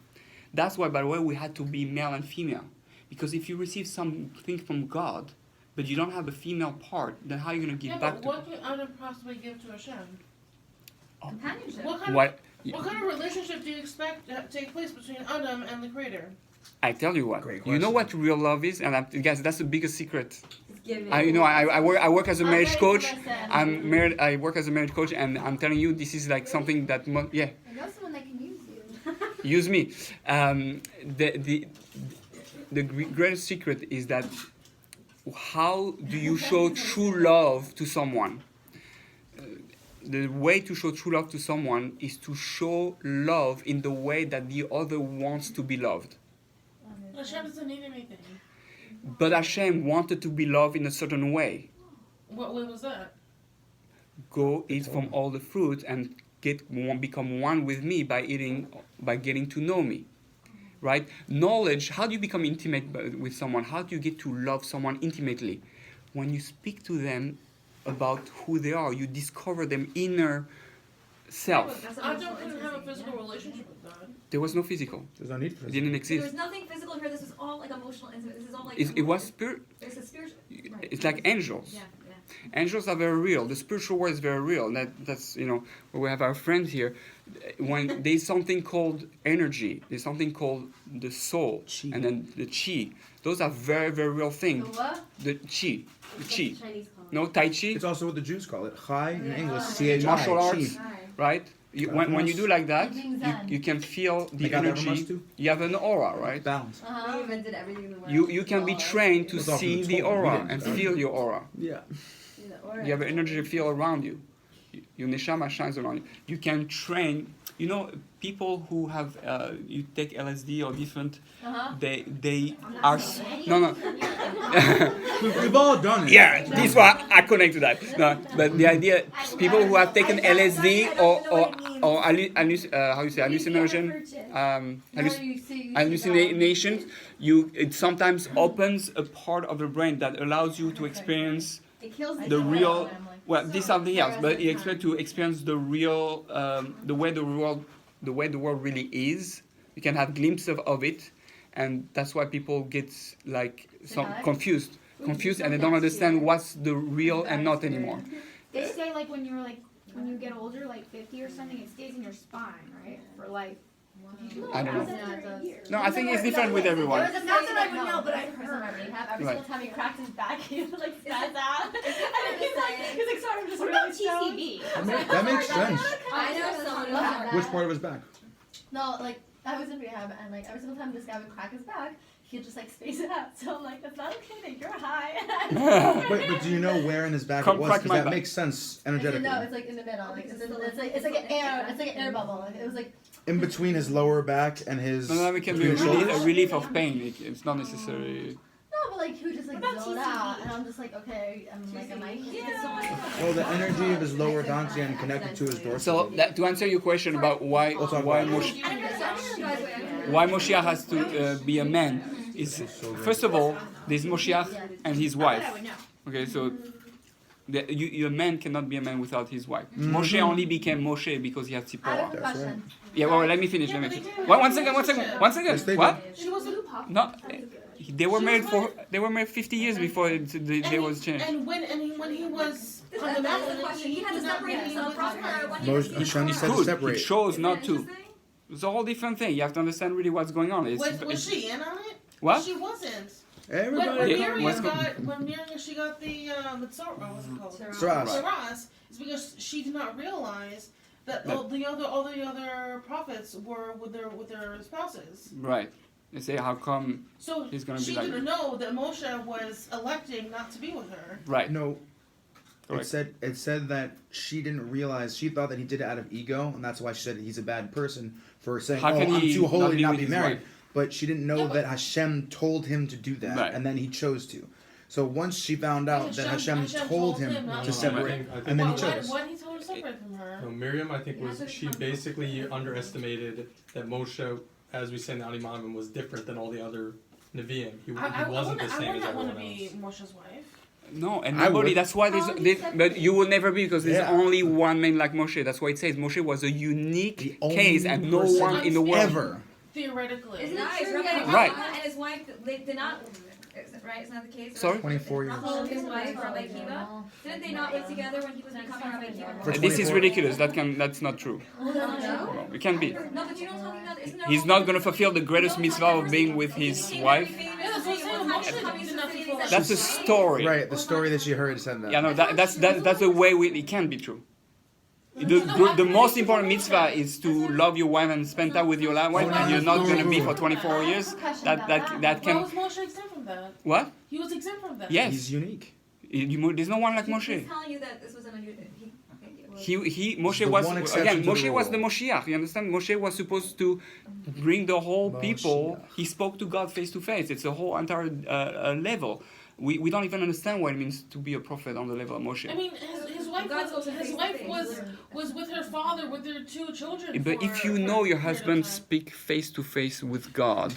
That's why, by the way, we had to be male and female. Because if you receive something from God, but you don't have a female part, then how are you going to give Yeah, back but to what can Adam possibly give to Hashem? Companionship. What kind What? What kind of relationship do you expect to take place between Adam and the Creator? I tell you what. Great You know question. what real love is, and guys, that's the biggest secret. Giving. I work as a marriage Okay, coach. so listen. I'm married. I work as a marriage coach, and I'm telling you, this is like something that yeah, I know someone that can use you. use me. The greatest secret is that how do you show true love to someone? The way to show true love to someone is to show love in the way that the other wants to be loved. Hashem doesn't need anything. But Hashem wanted to be loved in a certain way. What way was that? Go eat from all the fruit and become one with me by getting to know me. Right? Knowledge, how do you become intimate with someone? How do you get to love someone intimately? When you speak to them about who they are, you discover them inner self. Adam couldn't have a physical relationship with God. There was no physical. There's no need for It it. didn't There exist. was nothing physical here. This was all like emotional, intimate. This is all like. It was spirit. It's a spiritual. Right. It's like angels. Yeah, yeah. Angels are very real. The spiritual world is very real. That's we have our friends here. When there's something called energy, there's something called the soul, Chi. and then the chi. Those are very, very real The things. what? The chi, the chi. Chinese call it. No tai chi, It's also what the Jews call it. Chai in English. Yeah. Chi. martial arts, Chi. right? When you do like that, Being zen. you can feel the Like Adam energy. must do. You have an aura, right? Balance. Uh-huh. invented everything in the world. You can be trained to It's all from see the the Torah. We aura didn't and do that. feel your aura. Yeah. You have an energy field around you. Your neshama shines around you. You can train. People who have you take LSD or different, Uh-huh. they are no. We've all done it. Yeah, this one I connect to that. No, but the idea, people who have taken LSD or how you say hallucination, hallucinations, it sometimes opens a part of the brain that allows you to experience It kills the real. family. Well, this is something else, but you expect to experience the real, the way the world really is. You can have glimpses of it, and that's why people get like confused, and they don't understand what's the real and not anymore. They say like when you get older, like 50 or something, it stays in your spine, right? For life. I don't know. Yeah, it does. No, I think it's different with everyone. There was a Not study that I would know, but I've I've heard. heard. Every Right. single time he cracked his back, he would like spaz out. And I'm he's like, saying. sort of just What really about stoned. TCB? That makes sense. I know someone who had that. Which part of his back? No, like I was in rehab, and like every single time this guy would crack his back, he'd just like space it out. So I'm like, that's not okay that you're high. Wait, but do you know where in his back Come it was? crack Because my that back. makes sense No, energetically. it's like in the middle. Like it's like an air bubble. Like, it was like In between his lower back and his. No, it can be between his a shoulders? relief of pain. It's not necessary. no, but like he would just like What about zone TCB? out, and I'm just like, okay, am I here? Well, the energy of his lower dantian connected to his dorsal. So to answer your question about why We'll talk why about it. why Moshiach has to be a man is, first of all, there's Moshiach and his wife. Okay, so a man cannot be a man without his wife. Moshe only became Moshe because he had I have Tzipporah. a question. Yeah, well, let me finish. Let me finish. One second. Yes, they What? She wasn't. No, they were married 50 years before there was change. And when he was That's the question. He had to separate himself from her when he was Moshe Hashem said to Good. It separate. shows not to. Interesting. It's a whole different thing. You have to understand really what's going on. Was she in on it? What? She wasn't. Everybody. When Miriam she got the Tzorah, what's it called? Saras. Saras, it's because she did not realize that all the other prophets were with their spouses. Right. They say, how come So he's going to be she like... didn't know that Moshe was electing not to be with her. Right. No. Correct. It said that she didn't realize, she thought that he did it out of ego, and that's why she said he's a bad person for saying, How can I'm he too not holy be to not with be his married. wife? But she didn't know Yeah, but- that Hashem told him to do that, Right. and then he chose to. So once she found out that Hashem told him not to to. separate, I think and then he Why chose. did he tell her to separate from her? No, Miriam, I think, she basically underestimated that Moshe, as we say in the Animim, was different than all the other Nevi'im. He wasn't the same as I want everyone to be else. Moshe's wife. No, and I nobody. would. That's why but you will never be, because there's Yeah. only one man like Moshe. That's why it says Moshe was a unique The only case, and no person one in the world. Ever. Theoretically. Isn't it Nice, true that Right. Rabbi and his wife, they did not, right, isn't that the case? Sorry? 24 years. Rachel and his wife, Rabbi Akiva, didn't they not live together when he was becoming Rabbi For Akiva? This is 24. ridiculous. That's not true. No? No, it can't be. No, but you know what I'm talking about? Isn't there He's a not woman- going to fulfill the greatest mitzvah of being with his wife. Yeah, that's what I'm saying. Moshe did not fulfill that. That's a story. Right, the story that she heard said that. Yeah, no, that's the way it can be true. The most important mitzvah is to love your wife and spend time with your wife, and you're not going to be for 24 years. That Why can. was Moshe exempt from that? What? He was exempt from that. Yes. He's unique. There's no one like He's Moshe. telling you that this was an unusual. Moshe the was one exception again. to the Moshe was rule. the Moshiach. You understand? Moshe was supposed to bring the whole people. Moshiach. He spoke to God face to face. It's a whole entire level. We don't even understand what it means to be a prophet on the level of Moshe. I mean, his wife was with her father with their two children. But if you know your husband speak face to face with God,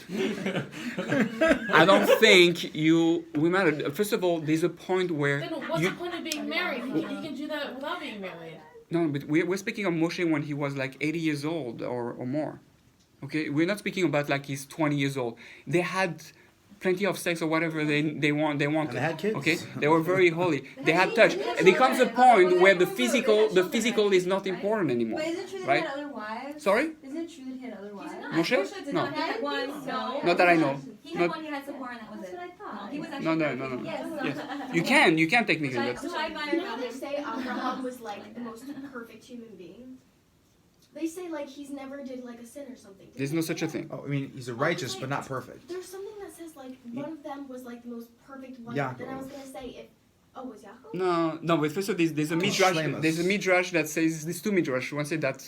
I don't think you. We matter. First of all, there's a point where Then what's you. the point of being married? He can do that without being married. No, but we're speaking of Moshe when he was like 80 years old or more. Okay, we're not speaking about like he's 20 years old. They had plenty of sex or whatever they wanted. And they had kids. Okay, they were very holy. They had touch. And there comes a point where the physical is not important anymore. But is it true that Right? he had other wives? Sorry? Isn't it true that he had other wives? Moshe? did No. not. He had one. No. Not that I know. He had Not- one. He had Sephora, and that was That's it. what I thought. No, he was actually. No. Yes. Yes. You can technically. Which But I admire You know how about they him. say Abraham was like the most perfect human being? They say like he's never did like a sin or something. there's no such a thing. Oh, I mean, he's a righteous, but not perfect. There's something that says like one of them was like the most perfect one. Yaakov. Then I was gonna say if was Yaakov? No. But first of all, there's a midrash. Shlemus. There's a midrash that says there's two midrash. One said that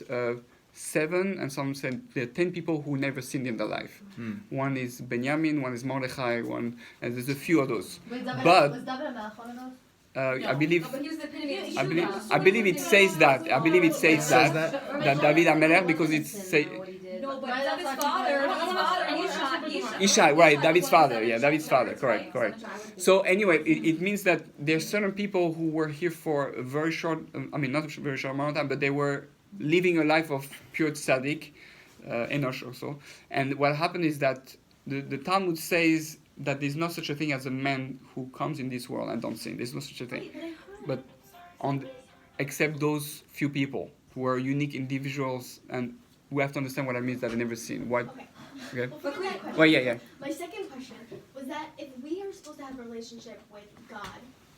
7, and some said there are 10 people who never sinned in their life. One is Benjamin, one is Mordechai, and there's a few others. But- was David a melech one of those? I believe. No, but he was the epitome of I believe it says that. I believe it says says that David Amelech, because it say No, but David's father, Ishai, right? David's father. Yeah, David's father. Correct. So anyway, it means that there's certain people who were here for a very short. I mean, not a very short amount of time, but they were living a life of pure tzaddik, Enosh also. And what happened is that the Talmud says that there's no such a thing as a man who comes in this world and don't sin. There's no such a thing. But except those few people who are unique individuals, and we have to understand what that means that they never sin. What? Okay. Well, forget that question. Well, yeah. My second question was that if we are supposed to have a relationship with God,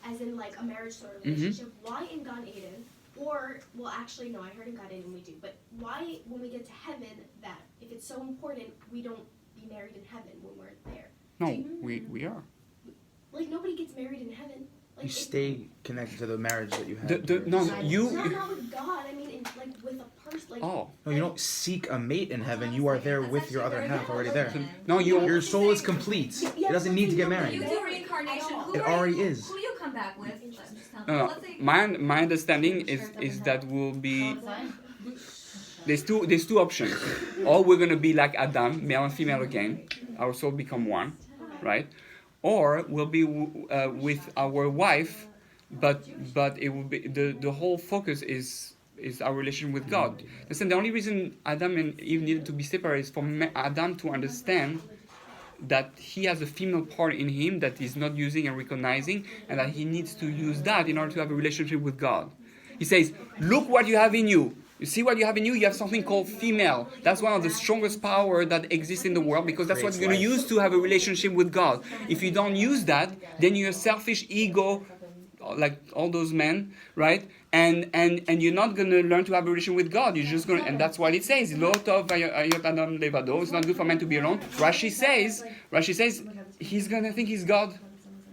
as in like a marriage sort of relationship, why in Gan Eden? Or, well, actually, no, I heard in Gan Eden we do. But why, when we get to heaven, that if it's so important, we don't be married in heaven when we're there? No, we are. Like nobody gets married in heaven. Like You stay connected to the marriage that you had. not with God. I mean, like with a person. Like, Oh. No, you don't seek a mate in heaven. You are there with your other half already there. No, Your soul is complete. It doesn't need to get You married. do reincarnation. It already is. Who do you come back with? No. Let's say- My understanding is that we'll be. There's two options. Or we're gonna be like Adam, male and female again. Our soul become one, right? Or we'll be with our wife, but it will be the whole focus is our relation with God. Listen, the only reason Adam and Eve needed to be separated is for Adam to understand that he has a female part in him that he's not using and recognizing, and that he needs to use that in order to have a relationship with God. He says, look what you have in you. You see what you have in you? You have something called female. That's one of the strongest power that exists in the world because that's what you're going to use to have a relationship with God. If you don't use that, then you're a selfish ego, like all those men, right? And you're not going to learn to have a relationship with God. You're just going to, and that's what it says. Lo tov hayot adam levado. It's not good for man to be alone. Rashi says, he's going to think he's God.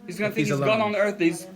He's going to think he's God on earth. There's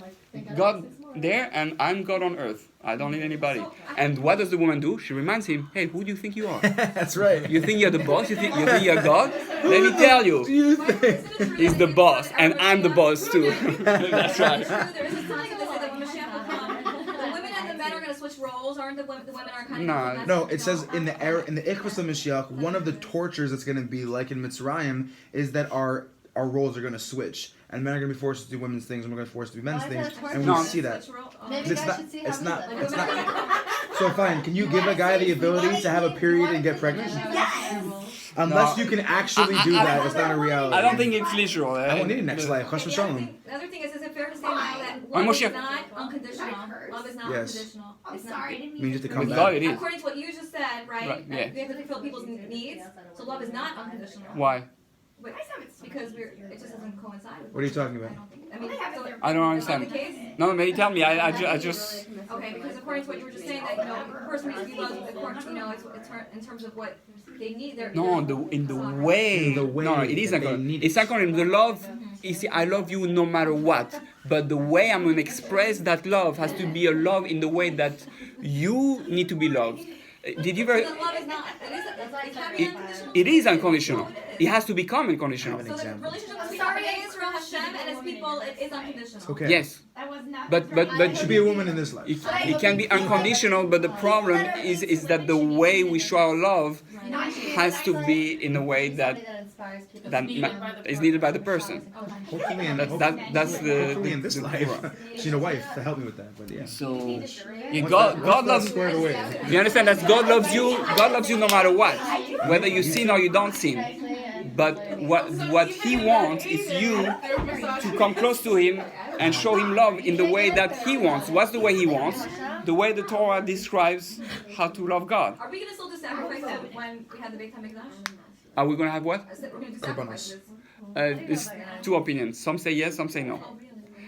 God there and I'm God on earth. I don't need anybody. And what does the woman do? She reminds him, hey, who do you think you are? That's right. You think you're the boss? You think you're God? Let me tell you. He's the boss and I'm the boss too. That's right. There is a concept that says that when Mashiach will come, the women and the men are going to switch roles, aren't the women are kind of... No, it says in the Ichvus of Mashiach, one of the tortures that's going to be like in Mitzrayim is that our roles are going to switch. And men are going to be forced to do women's things, and we're going to be forced to do men's things, and we see that. Maybe It's I not. should see It's how not. we It's live. not. So fine. Can you give a guy the ability to have a period and get pregnant? Unless you can actually do that, it's not a reality. I don't think it's literal. I won't need it next life. Chas v'shalom. The other thing is it fair to say now that I'm love is Moshe. not unconditional? Love is not Yes. unconditional. I'm It's not. sorry, I didn't Means mean you have to to. come With God back. it is. According to what you just said, right? Right, yeah. We have to fulfill people's needs. So love is not unconditional. Why? But because it just doesn't coincide with. What are you talking about? I mean, so I don't is that understand. the case? No, maybe tell me. I just. Okay, because according to what you were just saying, that a person needs to be loved according to it's in terms of what they need. No, in the way. In the way No, it is that they not. need It's not going. The love. You see, I love you no matter what. But the way I'm going to express that love has to be a love in the way that you need to be loved. Did you ever? So love is not. It can be unconditional. It is unconditional. It has to become unconditional. So the relationship between Israel, Hashem, and His people, it is unconditional. Okay. Yes. I was not. But It should be a woman in this life. it can be unconditional, but the problem is that the way we show our love has to be in a way that is needed by the person. Hopefully, in, That's the hopefully in this life, she need a wife to help me with that. But yeah. So yeah, God loves. Squared away. You understand that God loves you. God loves you no matter what, whether you sin or you don't sin. But what He wants is you to come close to Him and show Him love in the way that He wants. What's the way He wants? The way the Torah describes how to love God. Are we going to still do sacrifices when we have the Beit HaMikdash? Are we going to have what? We're going to do sacrifices. There's two opinions. Some say yes, some say no.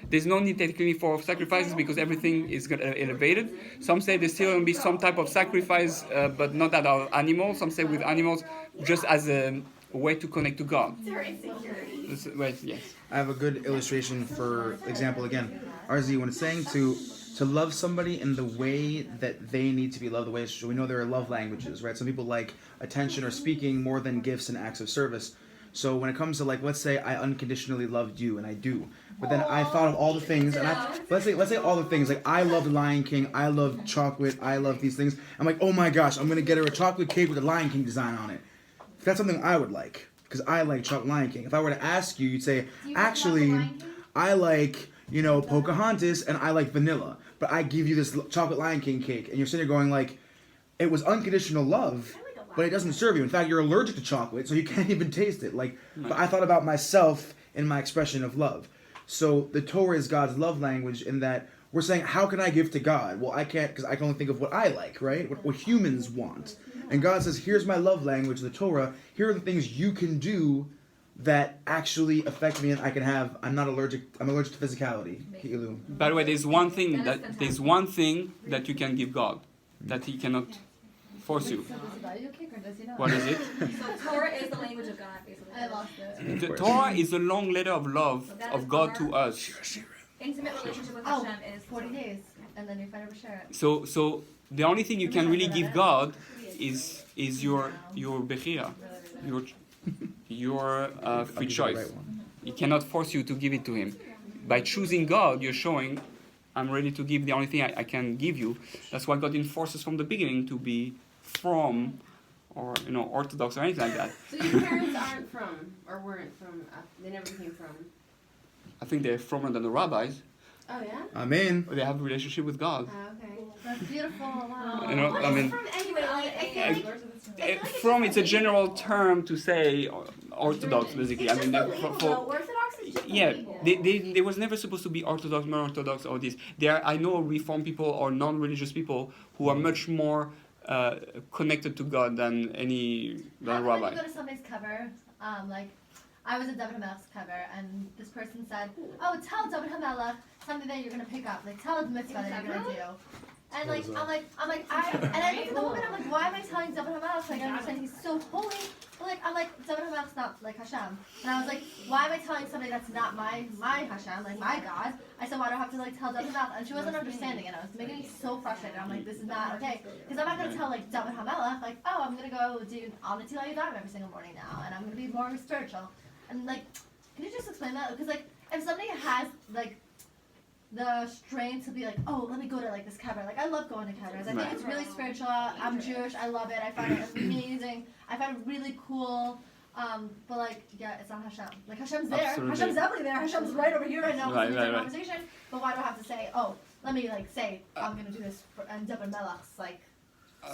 There's no need technically for sacrifices because everything is elevated. Some say there's still going to be some type of sacrifice, but not that are animals. Some say with animals, just as a way to connect to God. Wait, yes. I have a good illustration for example again. RZ, when it's saying to love somebody in the way that they need to be loved, the way we know there are love languages, right? Some people like attention or speaking more than gifts and acts of service. So when it comes to like, let's say I unconditionally loved you, and I do, but then I thought of all the things, and let's say all the things, like I love the Lion King, I love chocolate, I love these things. I'm like, oh my gosh, I'm gonna get her a chocolate cake with a Lion King design on it. That's something I would like, because I like chocolate Lion King. If I were to ask you, you'd say, actually, I like, Pocahontas, and I like vanilla, but I give you this chocolate Lion King cake, and you're sitting there going like, it was unconditional love, but it doesn't serve you. In fact, you're allergic to chocolate, so you can't even taste it. Like, but I thought about myself in my expression of love. So the Torah is God's love language in that we're saying, how can I give to God? Well, I can't, because I can only think of what I like, right? What humans want. And God says, here's my love language, the Torah. Here are the things you can do that actually affect me and I can have. I'm allergic to physicality. By the way, there's one thing that you can give God that He cannot force you. What is it? So Torah is the language of God, basically. I lost it. The Torah is a long letter of love of God to us. Intimate relationship with Hashem is 40 days, and then you find a share. So the only thing you can really give God is your bechira, your free choice. He cannot force you to give it to Him. By choosing God, you're showing, I'm ready to give the only thing I can give you. That's why God enforces from the beginning to be from, or Orthodox or anything like that. So your parents aren't from, or weren't from, they never became from? I think they're fromer than the rabbis. Oh yeah? Amen. They have a relationship with God. Okay. That's beautiful. Wow. I mean, From anyway, from it's a general term to say Orthodox, basically. I mean, Orthodox is just yeah, they was never supposed to be Orthodox, non-Orthodox, or this. I know Reformed people or non-religious people who are much more connected to God than any When rabbi. you go to somebody's cover, like I was at David Hamelech's cover, and this person said, "Oh, tell David Hamelech something that you're gonna pick up. Like tell him mitzvah that you're gonna do." And like I'm like, and I look at the woman, I'm like, why am I telling David Hamelech? Like I understand he's so holy, but like I'm like David Hamelech's not like Hashem. And I was like, why am I telling somebody that's not my Hashem, like my God? I said, why do I have to like tell David Hamelech? And she wasn't understanding it. I was making me so frustrated. I'm like, this is not okay, because I'm not gonna tell like David Hamelech like, oh, I'm gonna go do on the Netilat Yadayim every single morning now, and I'm gonna be more spiritual. And like, can you just explain that? Because like, if somebody has like the strength to be like, oh, let me go to like this kever. Like I love going to kevers. I think it's really spiritual. I'm Jewish. I love it. I find it amazing. I find it really cool. But like, yeah, it's not Hashem. Like Hashem's there. Absolutely. Hashem's definitely there. Hashem's right over here right now. Right, Listening to right, the right. conversation. But why do I have to say, oh, let me like say I'm gonna do this for, and David Melech's like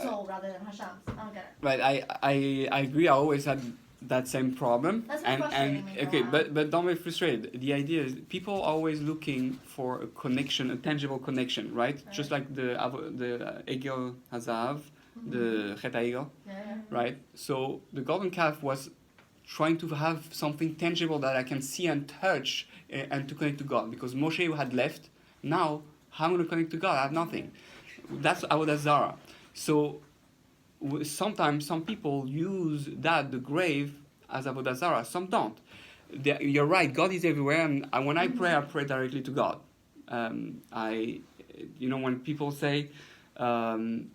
soul rather than Hashem's? I don't get it. Right, I agree. I always had that same problem. That's what frustrating me, okay, Noah. but don't be frustrated. The idea is people are always looking for a connection, a tangible connection, right? Just like the Egel Hazav, the Chet HaEgel, right? So the golden calf was trying to have something tangible that I can see and touch and to connect to God, because Moshe had left. Now how am I going to connect to God? I have nothing. That's Avodah Zarah. So sometimes some people use the grave, as Avodah Zarah. Some don't. You're right. God is everywhere, and when I pray directly to God. When people say, "Can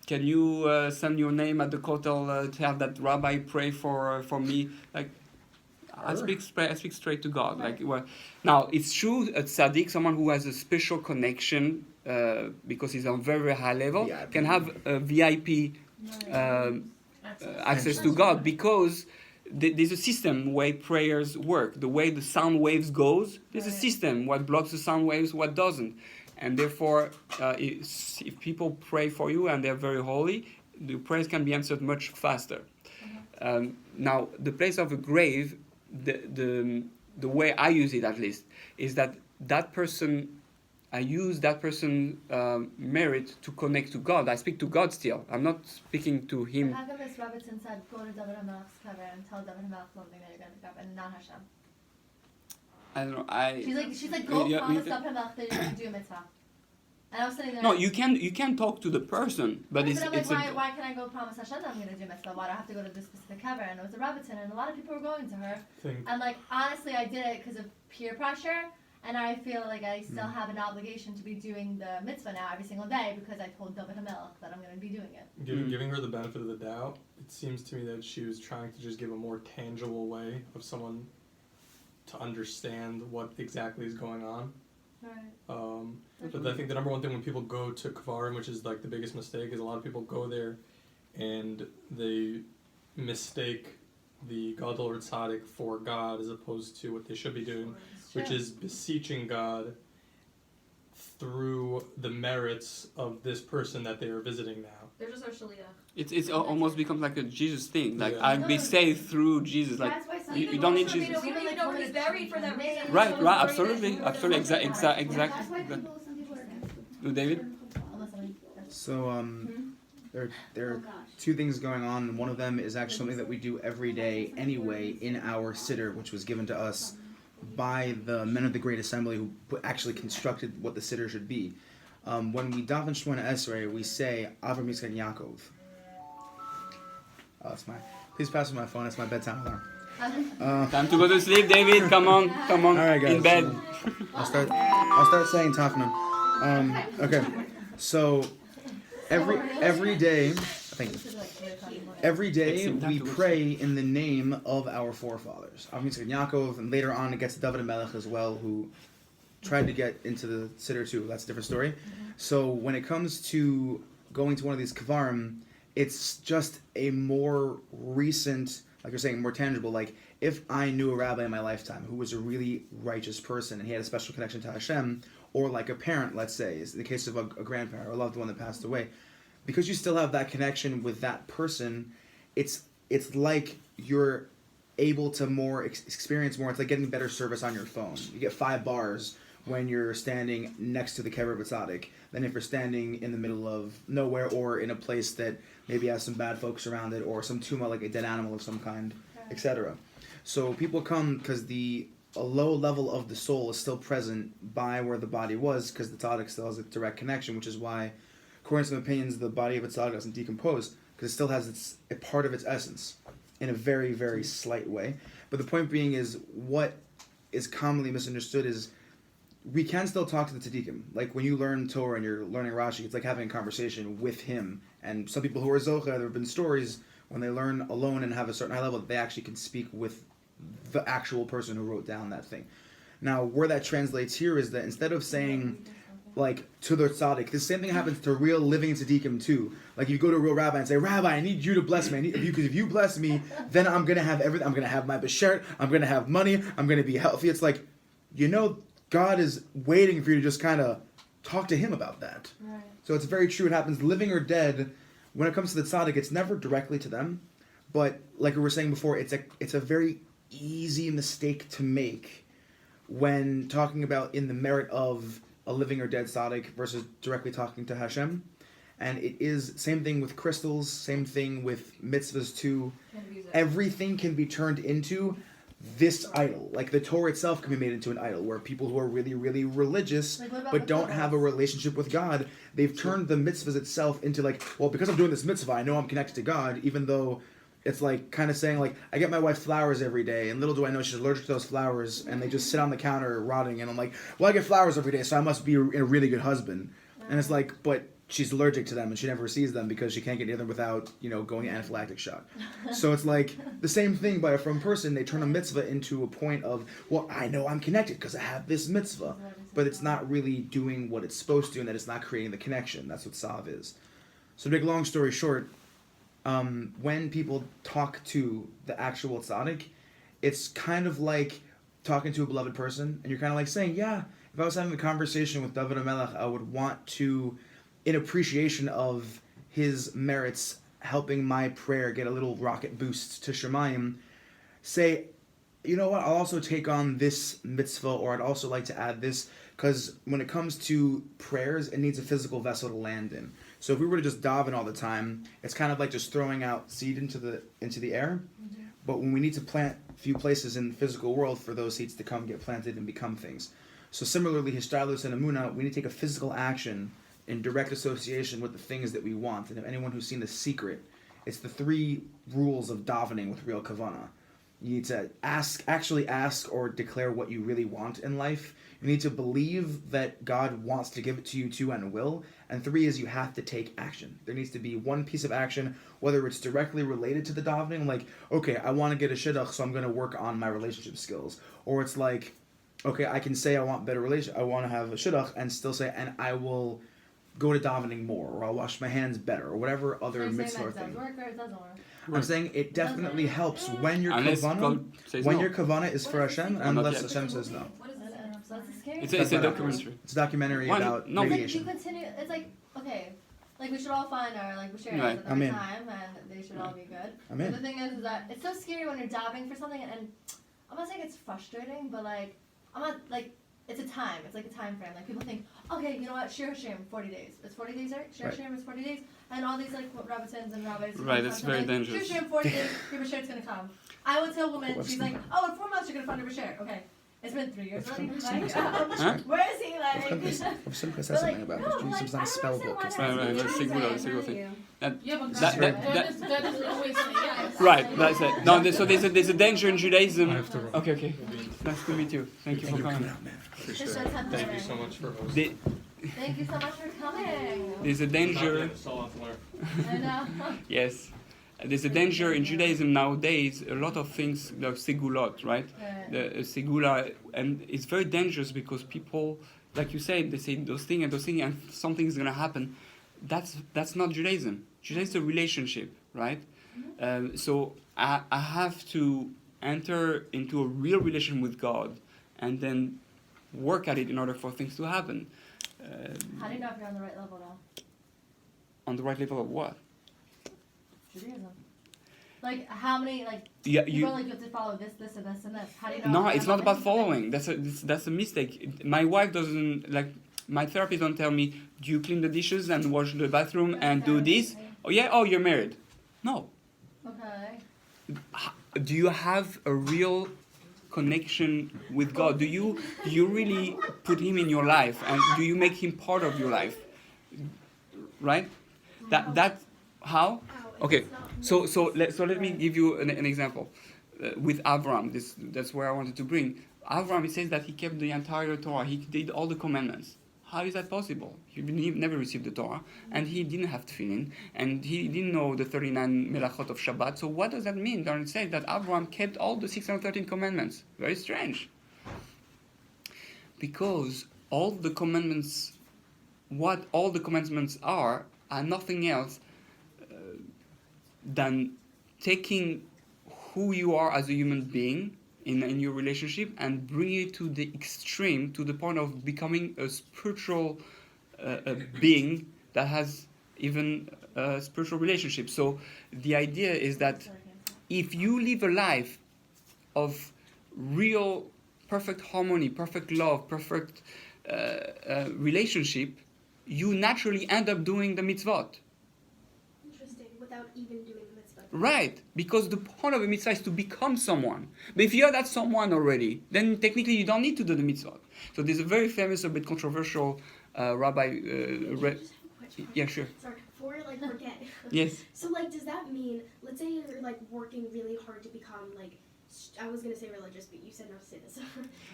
you send your name at the kotel to have that rabbi pray for me?" Like, I speak straight to God. Like, well, now it's true. A tzaddik, someone who has a special connection, because he's on very, very high level, can have a VIP. Access to God, because there's a system way prayers work. The way the sound waves goes, there's a system. What blocks the sound waves, what doesn't, and therefore, if people pray for you and they're very holy, the prayers can be answered much faster. Now, the place of a grave, the way I use it at least, is that person. I use that person's merit to connect to God. I speak to God still. I'm not speaking to him. How come Miss Robertson said, go to David Hamelech's cover and tell David Hamelech something that you're going to pick up, and not Hashem? I don't know. She's like, go promise David Hamelech that you're going to do a mitzvah. And I was sitting there. No, you can talk to the person, but I'm like, why can I go promise Hashem that I'm going to do a mitzvah? Why do I have to go to this specific cover? And it was a Robertson, and a lot of people were going to her. And like, honestly, I did it because of peer pressure. And I feel like I still have an obligation to be doing the mitzvah now every single day, because I told David Hamelech that I'm going to be doing it. Giving her the benefit of the doubt, it seems to me that she was trying to just give a more tangible way of someone to understand what exactly is going on. Right. But I think the number one thing when people go to Kvarim, which is like the biggest mistake, is a lot of people go there and they mistake the Gadol or Tzaddik for God as opposed to what they should be doing, which is beseeching God through the merits of this person that they are visiting now. They're just our shaliach. It's almost becomes like a Jesus thing. Like, I'll be saved through Jesus. Like, you don't need Jesus. We don't even know he's buried for that reason. Right, absolutely, exactly. David? So there are two things going on, and one of them is actually something that we do every day anyway in our siddur, which was given to us by the men of the Great Assembly who actually constructed what the siddur should be. When we daven Shemona Esrei, we say Avram Yitzchak and Yaakov. Oh, please pass me my phone. It's my bedtime alarm. Time to go to sleep, David. Come on. All right, guys. In bed. I'll start saying Tachna. Okay. So every day, we pray in the name of our forefathers. Avram Yitzchak and Yaakov, and later on it gets to David HaMelech as well, who tried to get into the siddur too. That's a different story. So when it comes to going to one of these kvarim, it's just a more recent, like you're saying, more tangible. Like, if I knew a rabbi in my lifetime who was a really righteous person and he had a special connection to Hashem, or like a parent, let's say, is the case of a grandparent or a loved one that passed away, because you still have that connection with that person, it's like you're able to more experience more. It's like getting better service on your phone. You get 5 bars when you're standing next to the Kever B'Tzadik than if you're standing in the middle of nowhere or in a place that maybe has some bad folks around it or some tuma, like a dead animal of some kind, etc. So people come because a low level of the soul is still present by where the body was, because the tzaddik still has a direct connection, which is why, according to some opinions, the body of a tzaddik doesn't decompose, because it still has a part of its essence in a very, very slight way. But the point being is, what is commonly misunderstood is we can still talk to the tzaddikim. Like when you learn Torah and you're learning Rashi, it's like having a conversation with him. And some people who are zocha, there have been stories when they learn alone and have a certain high level, they actually can speak with the actual person who wrote down that thing. Now, where that translates here is that instead of saying, like, to the tzaddik, the same thing happens to real living tzaddikim too. Like, if you go to a real rabbi and say, Rabbi, I need you to bless me. Because if you bless me, then I'm going to have everything. I'm going to have my beshert. I'm going to have money. I'm going to be healthy. It's like, God is waiting for you to just kind of talk to him about that. Right. So it's very true. It happens living or dead. When it comes to the tzaddik, it's never directly to them. But like we were saying before, it's a very easy mistake to make when talking about in the merit of a living or dead tzaddik versus directly talking to Hashem. And it is same thing with crystals, same thing with mitzvahs too. Everything can be turned into this idol. Like the Torah itself can be made into an idol, where people who are really, really religious but don't have a relationship with God, they've turned the mitzvahs itself into like, well, because I'm doing this mitzvah, I know I'm connected to God, even though it's like kind of saying like, I get my wife flowers every day, and little do I know she's allergic to those flowers, and they just sit on the counter rotting, and I'm like, well, I get flowers every day, so I must be a really good husband. And it's like, but she's allergic to them, and she never sees them because she can't get near them without, going anaphylactic shock. So it's like the same thing by a from person. They turn a mitzvah into a point of, well, I know I'm connected because I have this mitzvah, but it's not really doing what it's supposed to, and that it's not creating the connection. That's what Sav is. So to make a long story short, when people talk to the actual tzaddik, it's kind of like talking to a beloved person, and you're kind of like saying, yeah, if I was having a conversation with David HaMelech, I would want to, in appreciation of his merits, helping my prayer get a little rocket boost to Shemayim, say, you know what, I'll also take on this mitzvah, or I'd also like to add this, because when it comes to prayers, it needs a physical vessel to land in. So if we were to just daven all the time, it's kind of like just throwing out seed into the air. Mm-hmm. But when we need to plant a few places in the physical world for those seeds to come, get planted, and become things. So similarly, Hishtadlus and Emunah, we need to take a physical action in direct association with the things that we want. And if anyone who's seen The Secret, it's the 3 rules of davening with real kavanah. You need to actually ask or declare what you really want in life. You need to believe that God wants to give it to you too and will. And 3 is you have to take action. There needs to be one piece of action, whether it's directly related to the davening, like, okay, I want to get a shidduch, so I'm going to work on my relationship skills. Or it's like, okay, I can say I want better I want to have a shidduch, and still say, and I will go to davening more, or I'll wash my hands better, or whatever other mitzvah thing. Does work or it doesn't work? I'm saying it definitely helps when your kavanah is for Hashem, unless Hashem says no. That's scary. It's a documentary. It's a documentary about radiation. You continue. It's like, okay, like we should all find our b'sherim at the right time, and they should all be good. But the thing is that it's so scary when you're davening for something, and I'm not saying it's frustrating, but like I'm not like. It's a time. It's like a time frame. Like people think, okay, you know what? Shir Hashem, 40 days. It's 40 days, right? Shir Hashem is 40 days, and all these like rabbitins and rabbis. Right, it's very dangerous. Shir Hashem, 40 days. Your b'sher's gonna come. I would tell a woman, she's like, oh, in 4 months you're gonna find your b'sher. Okay, it's been 3 years already. Like, where is he? Like, Simcha says something about this. Jewism's not a spell book. It's not. That doesn't always say yes. Right, that's it. No, so there's a danger in Judaism. Okay. Nice to meet you. Thank you for coming. Sure. Thank you so much for hosting. Thank you so much for coming. There's a danger. I know. Yes. There's a danger in Judaism nowadays. A lot of things, like segulot, right? The segula, and it's very dangerous because people, like you said, they say those things, and something's gonna happen. That's not Judaism. Judaism is a relationship, right? Mm-hmm. So I have to enter into a real relation with God, and then work at it in order for things to happen. How do you know if you're on the right level now? On the right level of what? Judaism. Like how many like Yeah, people are like you have to follow this, this, and this, and this. How do you know? No, I'm it's not about missing following. That's a mistake. My wife doesn't like. My therapist don't tell me, do you clean the dishes and wash the bathroom and do this? Oh yeah. Oh, you're married. No. something? Okay. Do you have a real connection with God? Do you really put Him in your life, and do you make Him part of your life? Right? That how? Okay. So let me give you an example. With Avram, that's where I wanted to bring. Avram, it says that he kept the entire Torah. He did all the commandments. How is that possible? He never received the Torah, and he didn't have tefillin, and he didn't know the 39 melachot of Shabbat. So what does that mean? It says that Avram kept all the 613 commandments. Very strange. Because all the commandments, what all the commandments are nothing else than taking who you are as a human being in your relationship and bring it to the extreme, to the point of becoming a spiritual being that has even a spiritual relationship. So the idea is that if you live a life of real perfect harmony, perfect love, perfect relationship, you naturally end up doing the mitzvot. Interesting. Without even doing the mitzvah. Right, because the point of a mitzvah is to become someone. But if you're that someone already, then technically you don't need to do the mitzvah. So there's a very famous, a bit controversial rabbi. Just have a question. Yeah, sure. Sorry, before I forget. Yes. So does that mean, let's say you're working really hard to become I was gonna say religious, but you said not to say this.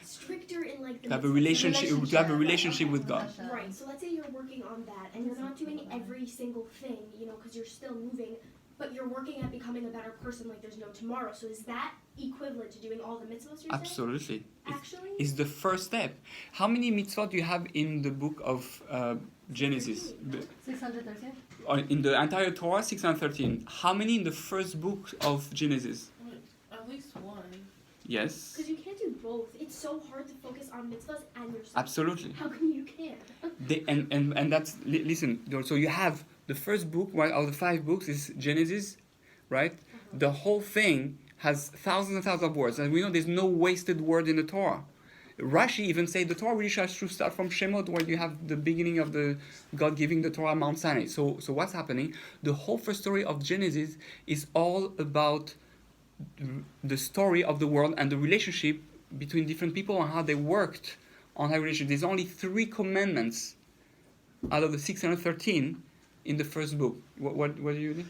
Stricter in the To have a relationship with God. Right. So let's say you're working on that, and you're not doing every single thing, because you're still moving, but you're working at becoming a better person. There's no tomorrow. So is that equivalent to doing all the mitzvahs? You're Absolutely. saying? Actually. It's the first step. How many mitzvot do you have in the book of Genesis? 613. In the entire Torah, 613. How many in the first book of Genesis? At least one. Yes. Because you can't do both. It's so hard to focus on mitzvahs and yourself. Absolutely. How come you can't? And that's listen. So you have the first book, one of the 5 books is Genesis, right? The whole thing has thousands and thousands of words, and we know there's no wasted word in the Torah. Rashi even say the Torah really should start from Shemot, where you have the beginning of the God giving the Torah Mount Sinai. So what's happening? The whole first story of Genesis is all about the story of the world and the relationship between different people and how they worked on that relationship. There's only 3 commandments out of the 613 in the first book. What do you think?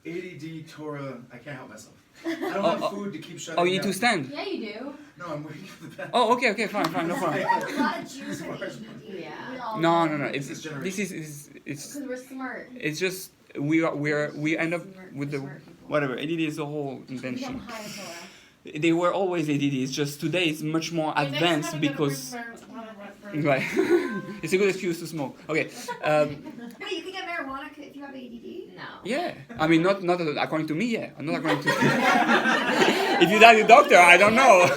ADD Torah. I can't help myself. I don't have food to keep shutting. Oh, you need down. to stand. Yeah, you do. No, I'm waiting for the bathroom. Oh, okay, fine, no problem. A lot of Jews have ADD. Yeah. No. It's This this generation. is Because we're smart. it's just we end up with the whatever. ADD is a whole invention. Become high in Torah. They were always ADD. It's just today it's much more advanced because right. It's a good excuse to smoke. Okay. Wait, you can get marijuana if you have ADD? No. Yeah. I mean, not according to me. Yeah. Not according to. If you die the doctor, I don't know. I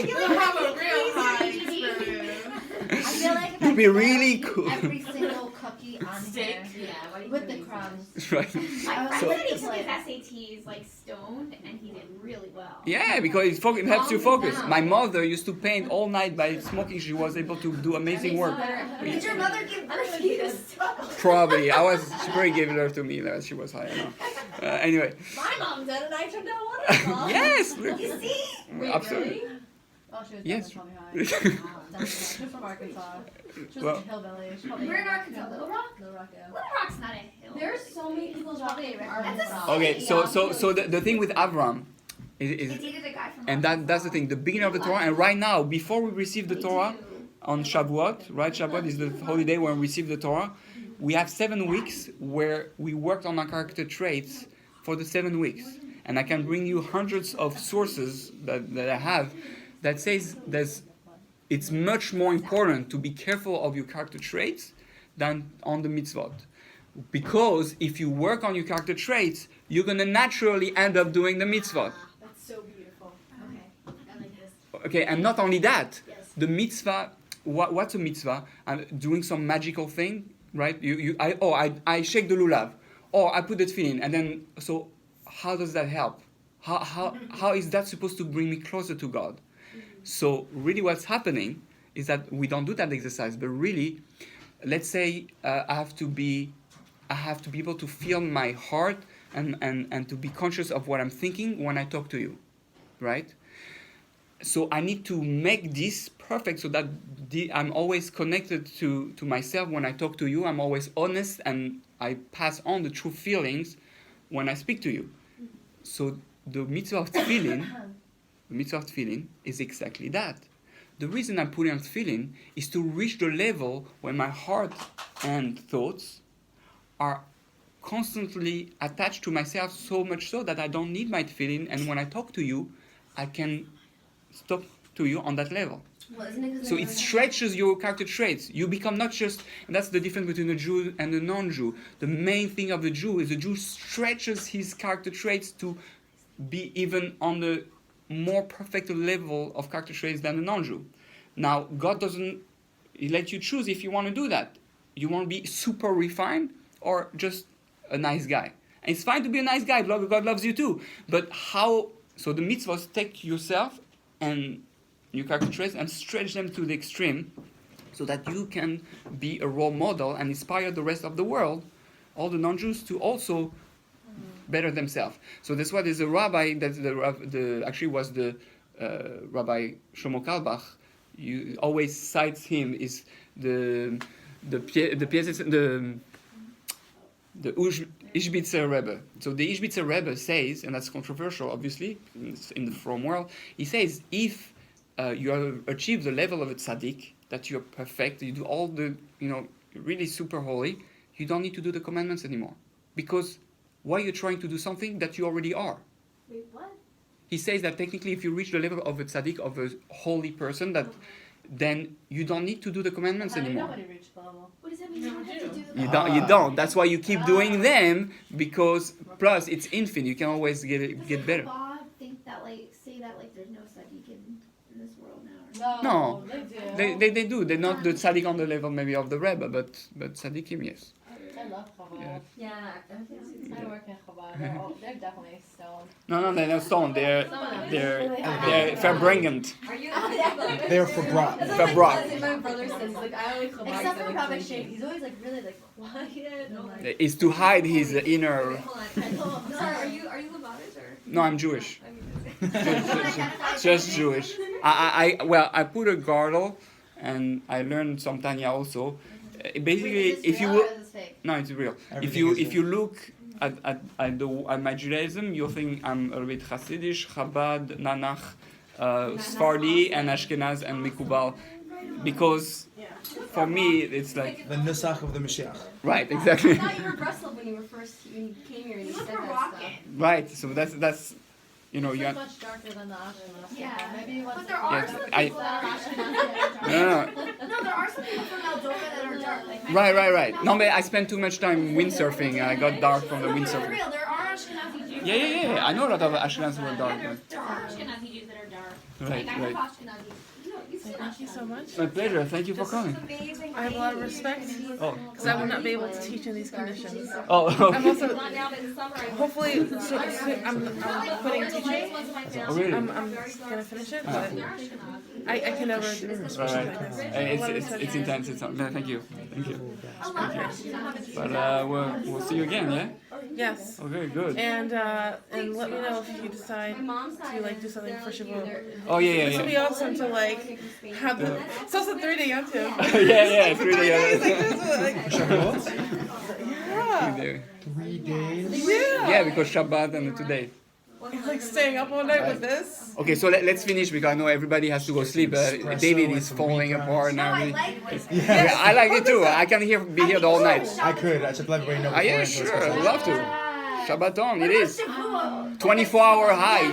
feel We'll have a like real high ADD. experience. I feel like if It'd be I really could cool. every single cookie on Steak. here Yeah. What do you with the think? crumbs. Right. My friend So- said he took his SATs stoned, and he did really well. Yeah, because it helps you Calm focus. down. My mother used to paint all night by smoking. She was able to do amazing work. Did your mother give birth to you to stop? Probably. She probably gave it to me that she was high enough. Anyway. My mom did, and I turned out wonderful. Yes. You see? Wait, Absolutely. really? Oh, she was Yes. probably high. Definitely. She was from Arkansas. She was Well- like a hillbilly. She probably We're in Arkansas, Little Rock? Little Rock, yeah. Little Rock's not a hill. There's so many people probably in Arkansas. Okay. So the thing with Avram They is dated a guy from and that's the thing. The beginning of the Torah, and right now, before we receive the Torah on Shavuot, right? Shavuot is the holiday when we receive the Torah. We have 7 weeks where we worked on our character traits for the 7 weeks, and I can bring you hundreds of sources that I have that says it's much more important to be careful of your character traits than on the mitzvot. Because if you work on your character traits, you're going to naturally end up doing the mitzvot. That's so beautiful. Okay, I like this. Okay, and not only that, Yes. the mitzvah, what's a mitzvah? I'm doing some magical thing, right? I shake the lulav. or I put the tefillin, and then so how does that help? How is that supposed to bring me closer to God? So really, what's happening is that we don't do that exercise, but really, let's say I have to be able to feel my heart and to be conscious of what I'm thinking when I talk to you, right? So I need to make this perfect so that I'm always connected to myself when I talk to you. I'm always honest and I pass on the true feelings when I speak to you. So the mitzvah of tefillin is exactly that. The reason I'm putting on tefillin is to reach the level where my heart and thoughts are constantly attached to myself, so much so that I don't need my tefillin, and when I talk to you, I can talk to you on that level. Well, isn't it 'cause So they it never- stretches your character traits. You become not just, and that's the difference between a Jew and a non-Jew. The main thing of the Jew is the Jew stretches his character traits to be even on the more perfect level of character traits than a non-Jew. Now, God doesn't, He lets you choose if you want to do that. You want to be super refined or just a nice guy. And it's fine to be a nice guy, God loves you too. But how, so the mitzvahs take yourself and your character traits and stretch them to the extreme so that you can be a role model and inspire the rest of the world, all the non-Jews, to also better themselves. So that's why there's a rabbi that actually was the Rabbi Shlomo Carlebach. You always cites him is the Ishbitzer Rebbe. So the Ishbitzer Rebbe says, and that's controversial, obviously, in the From world. He says if you have achieved the level of a tzaddik, that you're perfect, you do all the, really super holy, you don't need to do the commandments anymore, because why are you trying to do something that you already are? Wait, what? He says that technically if you reach the level of a tzaddik, of a holy person, that then you don't need to do the commandments How do you know anymore. when you reach the level? What does that mean? You don't have to do the You don't. That's why you keep doing them, because plus it's infinite. You can always get better. Bob think that say that there's no tzaddik in this world now. No, they do. they do. They're not the tzaddik on the level maybe of the Rebbe, but tzaddikim, yes. I love Chabad. Yeah, I work in Chabad. They're definitely stoned. No, they're not stoned. They're verbrengend. Are you? They're for brought. That's For like brought. my brother says, like, I only come back Except for like Rabbi 20. Shane. He's always really quiet. And, Is to hide his inner. Hold on. Sorry, are you Levadish or? No, I'm Jewish. I mean, Just Jewish. I put a girdle, and I learned some Tanya also. Basically, if you look, no, it's real. Everything is If you look at my Judaism, you'll think I'm a little bit Hasidish, Chabad, Nanach, Sephardi, and Ashkenaz and Mikubal, because for me it's like The Nusach of the Mashiach. right, I exactly. thought you were Brussels when you came here and you said that stuff. Right, so that's you It's are much darker than the Ashkenaz. Yeah. Maybe you want But there are Yes, some I- people that are Ashkenazi that are no, dark. No, there are some people from Moldova that are dark. Like right. No, but I spent too much time windsurfing. I got dark from the No, for windsurfing. real, there are Ashkenazi Jews. Yeah. I know a lot of Ashkenaz who are dark. There are Ashkenazi Jews that are dark. Right. Thank you so much. My pleasure. Thank you for coming. amazing. I have a lot of respect Oh. because I would not be able to teach in these conditions. Oh. I'm also Not now, but in summer. hopefully I'm quitting teaching. Oh, really? I'm gonna finish it, but I can never do this. Right. It's intense. It's thank you. But we'll see you again, yeah? Yes. Okay, good. And let me know if you decide to do something for Shavuot. Oh yeah. This would be awesome to have the. It's also 3 day Yom Tov. yeah, 3 days. Shavuot? Yeah. 3 days. Yeah, because Shabbat and today. Staying up all night with this. Okay, so let's finish because I know everybody has to go sleep. David is falling apart now. I like this. Yeah, I like it too. I can be here the whole night. I could. I should let everybody know. Yeah, beforehand, so sure. it's I'd love to. Shabbaton, it is. 24-hour high.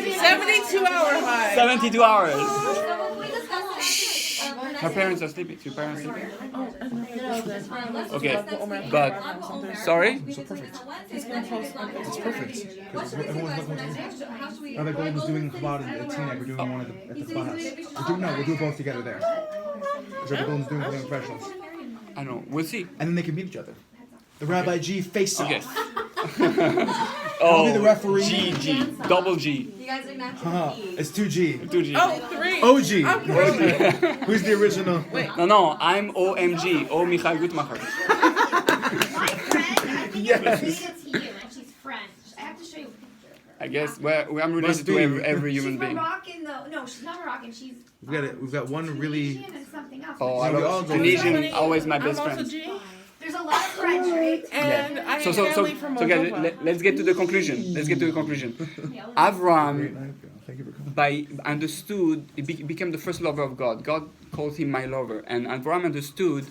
72-hour high. 72 hours. Her parents are sleeping. Your parents sleeping? Okay, but sorry. So perfect. He's gonna post on It's perfect. Because everyone's looking to. Other Gold was doing Chabad in Teaneck. We're doing one at the Chabad house. We'll do both together there. Because Gold is doing for the professionals. I don't know. We'll see. And then they can meet each other. The Rabbi G face Okay. off. Oh, be the referee. G, double G. You guys are not Haha, it's 2G. 2G. Oh, 3. OG. I'm growing. Who's the original? No, I'm OMG. O Michael Gutmacher. My friend, I think Yes. is related to you, and she's French. I have to show you a picture of her. I guess I'm related Must to be. every human She's being. Moroccan though. No, she's not Moroccan. She's We've got one really. Tunisian and something else. Oh, I Yeah, we all love go Tunisian. with Always my best I'm also friend. G. There's a lot of French, right? And I So have family from guys, Moldova. let's get to the conclusion. Avraham Thank you for coming. by understood, he became the first lover of God. God called him my lover, and Abraham understood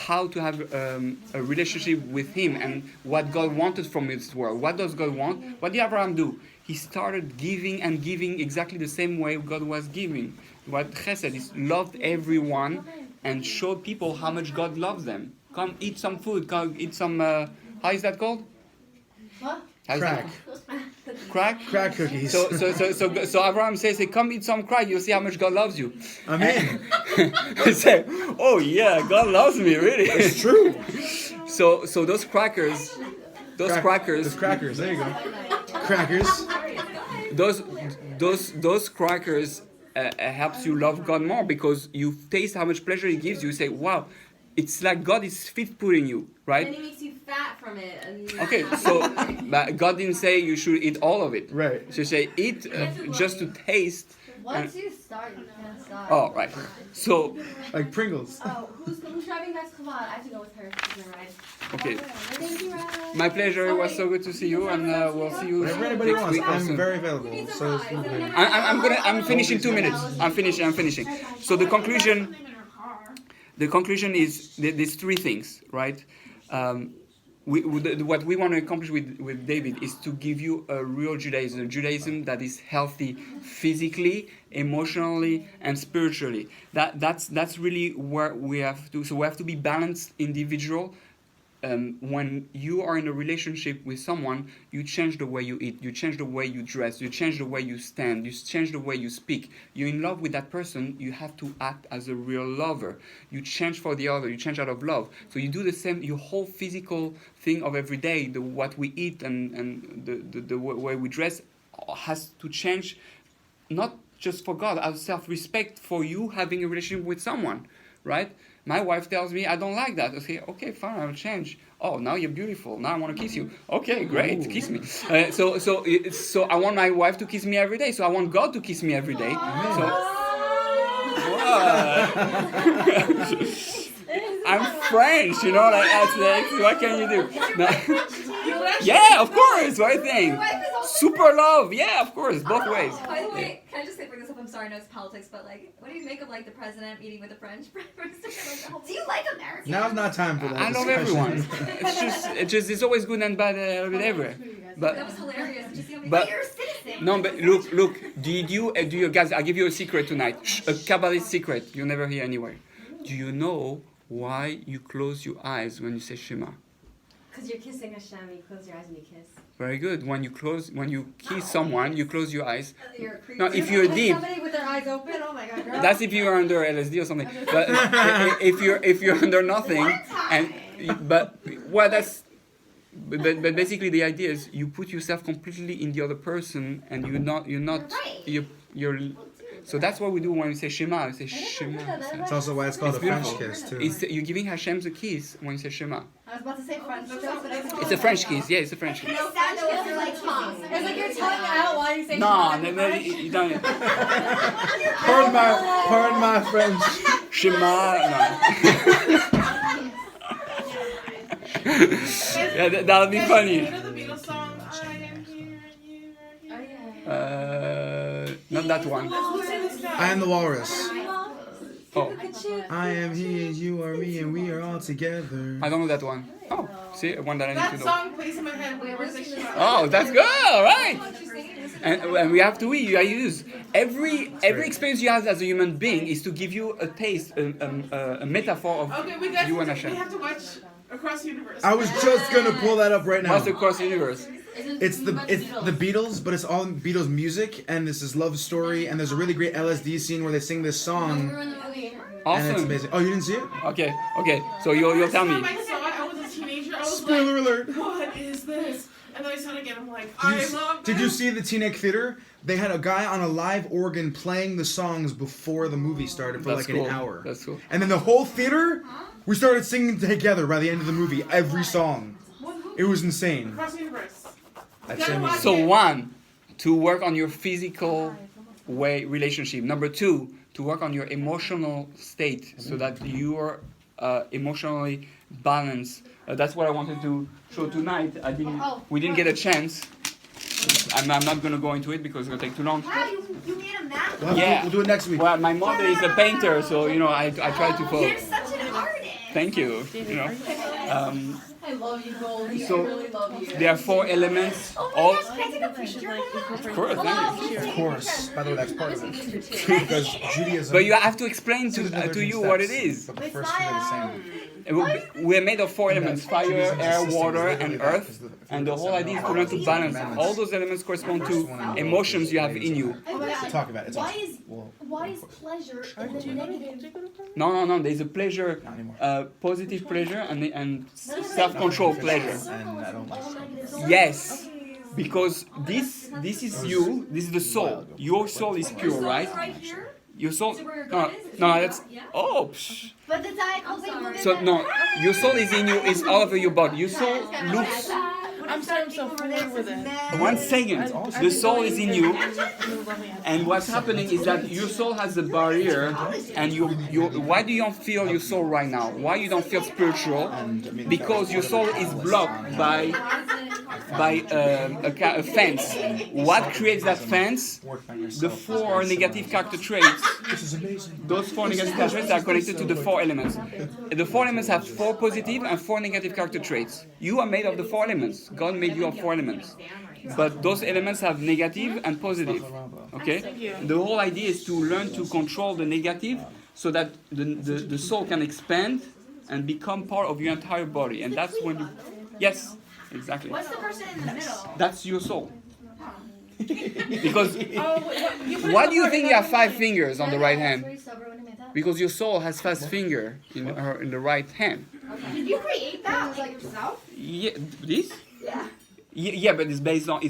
how to have a relationship with him and what God wanted from this world. What does God want? What did Abraham do? He started giving and giving exactly the same way God was giving. What Chesed is loved everyone and showed people how much God loves them. Come eat some food. Come eat some. How is that called? What? How is that Crack. called? Crack. Crack cookies. So Abraham says, "Hey, come eat some crack. You'll see how much God loves you." I'm in. I say, "Oh yeah, God loves me, really." It's true. So those crackers, There's crackers. There you go. Crackers. those crackers helps you love God more because you taste how much pleasure He gives you. You say, "Wow, it's like God is fit putting you, And right?" then he makes you fat from it. And Okay, so but God didn't say you should eat all of it. Right. So say eat just to taste. Once you start, you can't stop. Oh, right. So Like Pringles. Oh, who's driving guys? Come on, I have to go with her. She's gonna ride. okay, Thank you, Ride. my pleasure. It was so good to see you, and we'll see you Whenever anybody next wants, week. I'm also. very available. So I'm finishing 2 minutes. I'm finishing. So the conclusion is there's three things, right? What we want to accomplish with David is to give you a real Judaism that is healthy physically, emotionally, and spiritually. That's really where we have to. So we have to be balanced individual. When you are in a relationship with someone, you change the way you eat, you change the way you dress, you change the way you stand, you change the way you speak. You're in love with that person, you have to act as a real lover. You change for the other, you change out of love. So you do the same, your whole physical thing of every day, what we eat and the way we dress has to change, not just for God, as self-respect for you having a relationship with someone, right? My wife tells me I don't like that. I say, okay, fine, I'll change. Oh, now you're beautiful. Now I want to kiss you. Okay, great, kiss me. So I want my wife to kiss me every day. So I want God to kiss me every day. So, I'm French, you know. Like what can you do? No. Yeah, of course. What do you think? Super love. Yeah, of course, both ways. By the way, can I just bring this up? I'm sorry, I know it's politics, but like, what do you make of like the president meeting with the French prime minister? Do you like Americans? Now's not time for that. I love discussion. everyone. It's always good and bad everywhere. That But was hilarious. Did you see how many? But- You're a citizen. no, but look. Do you guys? I'll give you a secret tonight. A Kabbalist secret you never hear anywhere. Do you know why you close your eyes when you say Shema? Because you're kissing Hashem, you close your eyes and you kiss. Very good. When you kiss someone, you close your eyes. You're a creep. Now, if you're deep, Somebody with their eyes open, oh my god, girl. that's if you are under LSD or something. But if you're under nothing, but basically the idea is you put yourself completely in the other person, and you're not you're. So that's what we do when we say Shema. We say Shema. It's also why it's called It's a French beautiful. kiss too. You're giving Hashem a kiss when you say Shema. I was about to say French. It's a French kiss. Yeah, it's a French kiss. It sounds like you're like tongue. It's like your tongue out while you say No, you don't. Pardon my French. Shema. No. Yeah, that'll be funny. You know the Beatles song, I am here and you are here? Not that one. Who sang this now? I am the walrus. Oh, I am he and you are me and we are all together. I don't know that one. Oh, see, one that I need That to know. song plays in my head whenever I say Shema. Oh, that's good. All right. And we have to use every experience you have as a human being is to give you a taste, a metaphor of Okay, we you and got Hashem. we have to watch Across the Universe. I was just gonna pull that up right now. What's across the universe? It's the Beatles, but it's all Beatles music, and this is love story, and there's a really great LSD scene where they sing this song, and it's Awesome. amazing. Oh, you didn't see it? Okay. So you'll tell me. Last time I saw it, I was a teenager. I was Spoiler alert. What is this? And then I saw it again. I'm like, I love this. Did you see the Teaneck Theater? They had a guy on a live organ playing the songs before the movie started for That's like cool. an hour. That's cool. And then the whole theater, we started singing together by the end of the movie, every song. It was insane. Across the universe. That's amazing. So one, to work on your physical relationship. Number two, to work on your emotional state so that you are emotionally balanced. That's what I wanted to show tonight. We didn't get a chance. I'm not going to go into it because it's going to take too long. Wow, you made a map. We'll do it next week. Well, my mother is a painter, so I try to follow. You're such an artist. Thank you. I love you, Goldie. So, I really love you. There are 4 elements. Oh my gosh, can I take a picture of that? Of course, thank you. Of course. By the way, that's part of it. Because Judaism. But you have to explain to you what it is. But the first two are the same. We're made of 4 elements: fire, air, water, and earth. And the whole idea is to learn to balance. All those elements correspond to emotions you have in you. Oh my God. Talk about it. It's Why awesome. why is pleasure and the negative? No. There's a pleasure, Not anymore. positive pleasure, and self-control pleasure. And I don't like Yes, because this is you. This is the soul. Your soul is pure, right? Right here? Your soul. Is it where your No, God is? no, that's. Yeah. Oh. Psh. But the diet. So no, your soul is in you. Is all over your body. Your soul looks. I'm so familiar with it. 1 second. The soul is in you, and what's happening is that your soul has a barrier, and why do you don't feel your soul right now? Why you don't feel spiritual? Because your soul is blocked by a fence. What creates that fence? The 4 negative character traits. This is amazing. Those 4 negative character traits are connected to the 4 elements. The 4 elements have 4 positive and 4 negative character traits. You are made of the 4 elements. God made you of 4 elements. But those elements have negative and positive. Okay? The whole idea is to learn to control the negative so that the soul can expand and become part of your entire body. And that's when you... Yes, exactly. What's the person in the middle? That's your soul. Because why do you think you have 5 fingers on the right hand? Because your soul has 5 fingers in the right hand. Did you create that like yourself? Yeah, this? Yeah. Yeah, but it's based on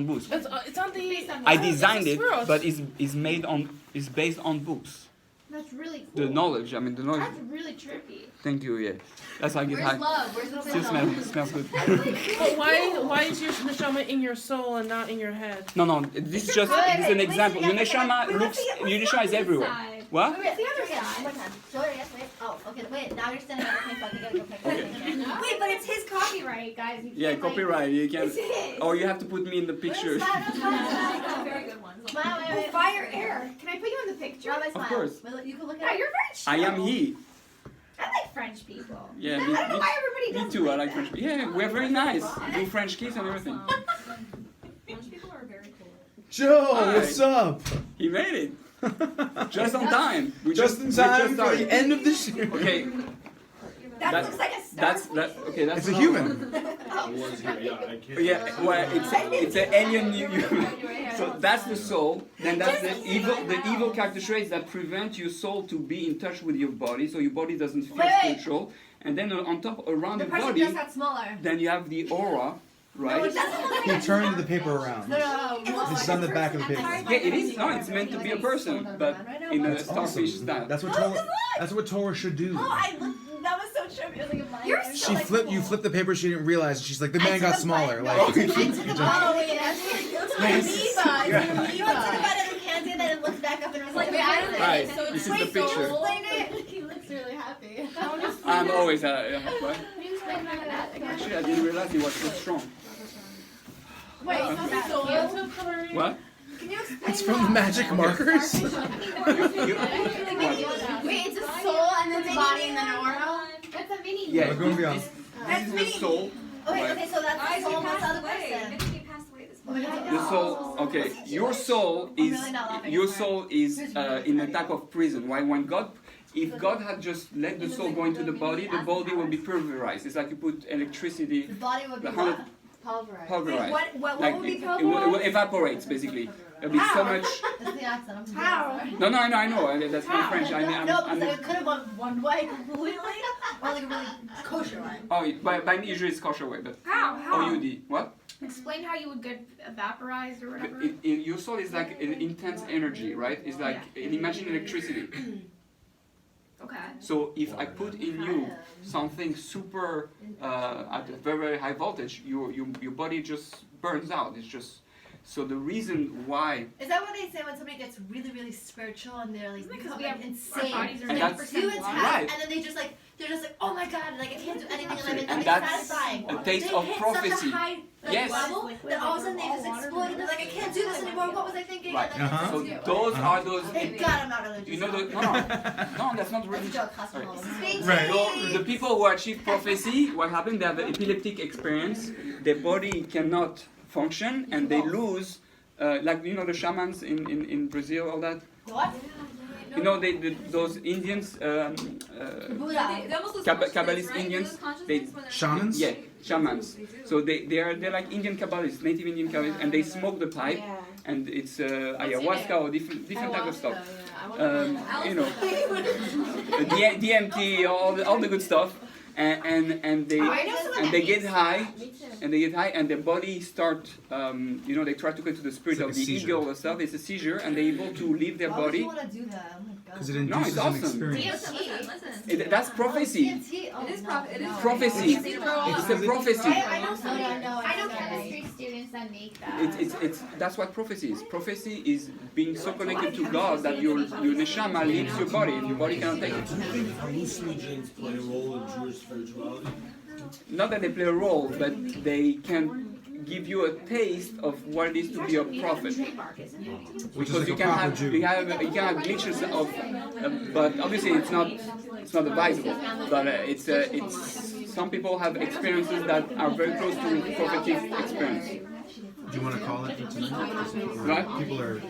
books. It's on the. I designed it, but it's based on books. That's really cool. The knowledge, the knowledge. That's really trippy. Thank you. Yeah, that's how I get high. Where's love? Where's the Still smells good. But why is your neshama in your soul and not in your head? No. This is an example. Your neshama is everywhere. What? Wait, the other side. One time. Show it. Yes. Wait. Oh. Okay. Wait. Now you're standing on the pink button. You gotta go pick it. Wait, but it's his copyright, guys. You Yeah, can't, like- copyright. You can. It's his. Oh, you have to put me in the picture. Very good ones. Oh, fire air. Can I put you in the picture? Of course. You can look Yeah, at it. you're very chill. I am he. I like French people. Yeah, I don't know why everybody me does too. I like French. Yeah, we're very nice. Do French kiss and everything. French people are very cool. Joe, Hi. what's up? He made it. Just on time. We Just in we time for started. the end of the show. Okay. That looks like a star. Okay. That's It's a human. Yeah, well, it's an alien human. So that's the soul. Then that's the evil character traits that prevent your soul to be in touch with your body, so your body doesn't feel Wait. spiritual. And then on top, around The your person body, just got smaller. then you have the aura, No, right? it doesn't look He like turned the paper around. No. This is on the back of the paper. Yeah, it is. No, it's meant to be a person, but in a That's starfish awesome. style. That's what Torah. That's what Torah should do. That was so trippy. It was like a blind. You're She flipped. You flipped the paper. She didn't realize. She's like, the man got smaller. Like, Oh, wait, that's weird. It looks like an amoeba. It's an amoeba. You went to the bottom of Kansas, then it looked back up and it was like, Right, this is the picture. Explain it. He looks really happy. I'm always what? Can you explain that? Actually, I didn't realize he was so strong. Wait, What? Can you explain it's from the magic markers. Wait, it's a soul and then the body and then an aura? That's a mini. Yeah. Lagoon This is the soul. Okay, so that's Guys, the you soul of the passed other away. person. Maybe you passed away this Oh my morning. God. The soul. Okay, your soul is really not laughing, your I'm sorry. soul is in a type of prison. Why? When God, if God had just let the soul go into the body will be pulverized. It's like you put electricity. The body would be The hundred- pulverized. Pulverized. What Like would be it will evaporate basically. It'll be so much. That's the accent. I'm How? sorry. No, I know. That's my French. No, because it could have went one way completely, or like a really kosher way. Oh, by usually it's kosher way, but How? OUD. What? Explain how you would get vaporized or whatever. Your soul is like an intense energy, right? It's like imagine electricity. Okay. So if I put in you something super at a very, very high voltage, your body just burns out. It's just so the reason why. Is that what they say when somebody gets really, really spiritual and they're like Because become we like have insane? our bodies are And that's- 90% Too intense, water. Right. and then they're just like, oh my god, like I can't do anything, Absolutely. and And it's that's satisfying. a taste They of hit prophecy. Such a high Yes. level that all of a sudden they just explode and they're like, I can't do this anymore. What was I thinking? Right. And then Uh-huh. So it's just those are those. Thank God I'm not religious. You know the no, that's not That's a religious. joke, hospital. Right. So the people who achieve prophecy, what happened? They have an epileptic experience. Their body cannot function, and they lose. Like you know the shamans in Brazil, all that. What? You know those Indians, Buddha. They almost lose Kabbalist consciousness, right? Indians, They lose consciousness they- when they're Shamans? yeah, shamans. So they're like Indian Kabbalists, native Indian Kabbalists, and they smoke the pipe, and it's ayahuasca or different type of stuff. You know, DMT, all the good stuff, and they get high. And they get high, and their body start, they try to go to the spirit It's like of a the seizure. eagle or stuff. It's a seizure, and they're able to leave their Why would body. you want to do that? Oh my god. Because it No, induces it's an awesome. experience. Listen. That's prophecy. TNT? Oh, It is no, prof- it is no. Prophecy. It's It's a prophecy. I know somebody. I know chemistry students that make that. It's that's what prophecy is. Prophecy is being so connected to God that your neshama leaves your body, and your body cannot take it. Do you think hallucinogens play a role in Jewish spirituality? Not that they play a role, but they can give you a taste of what it is to be a prophet. Which Because is like you a can proper have Jew. you can have glitches of, but obviously it's not advisable. But it's some people have experiences that are very close to prophetic experience. Do you want to call it for tonight? Right? People are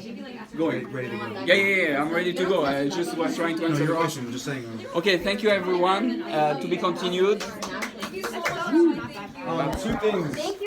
Going. ready to go. Yeah. I'm ready to go. I just was trying to No, answer your the question. question. I'm just saying. Okay, thank you everyone. To be continued. Thank you so much. Thank you. Two things.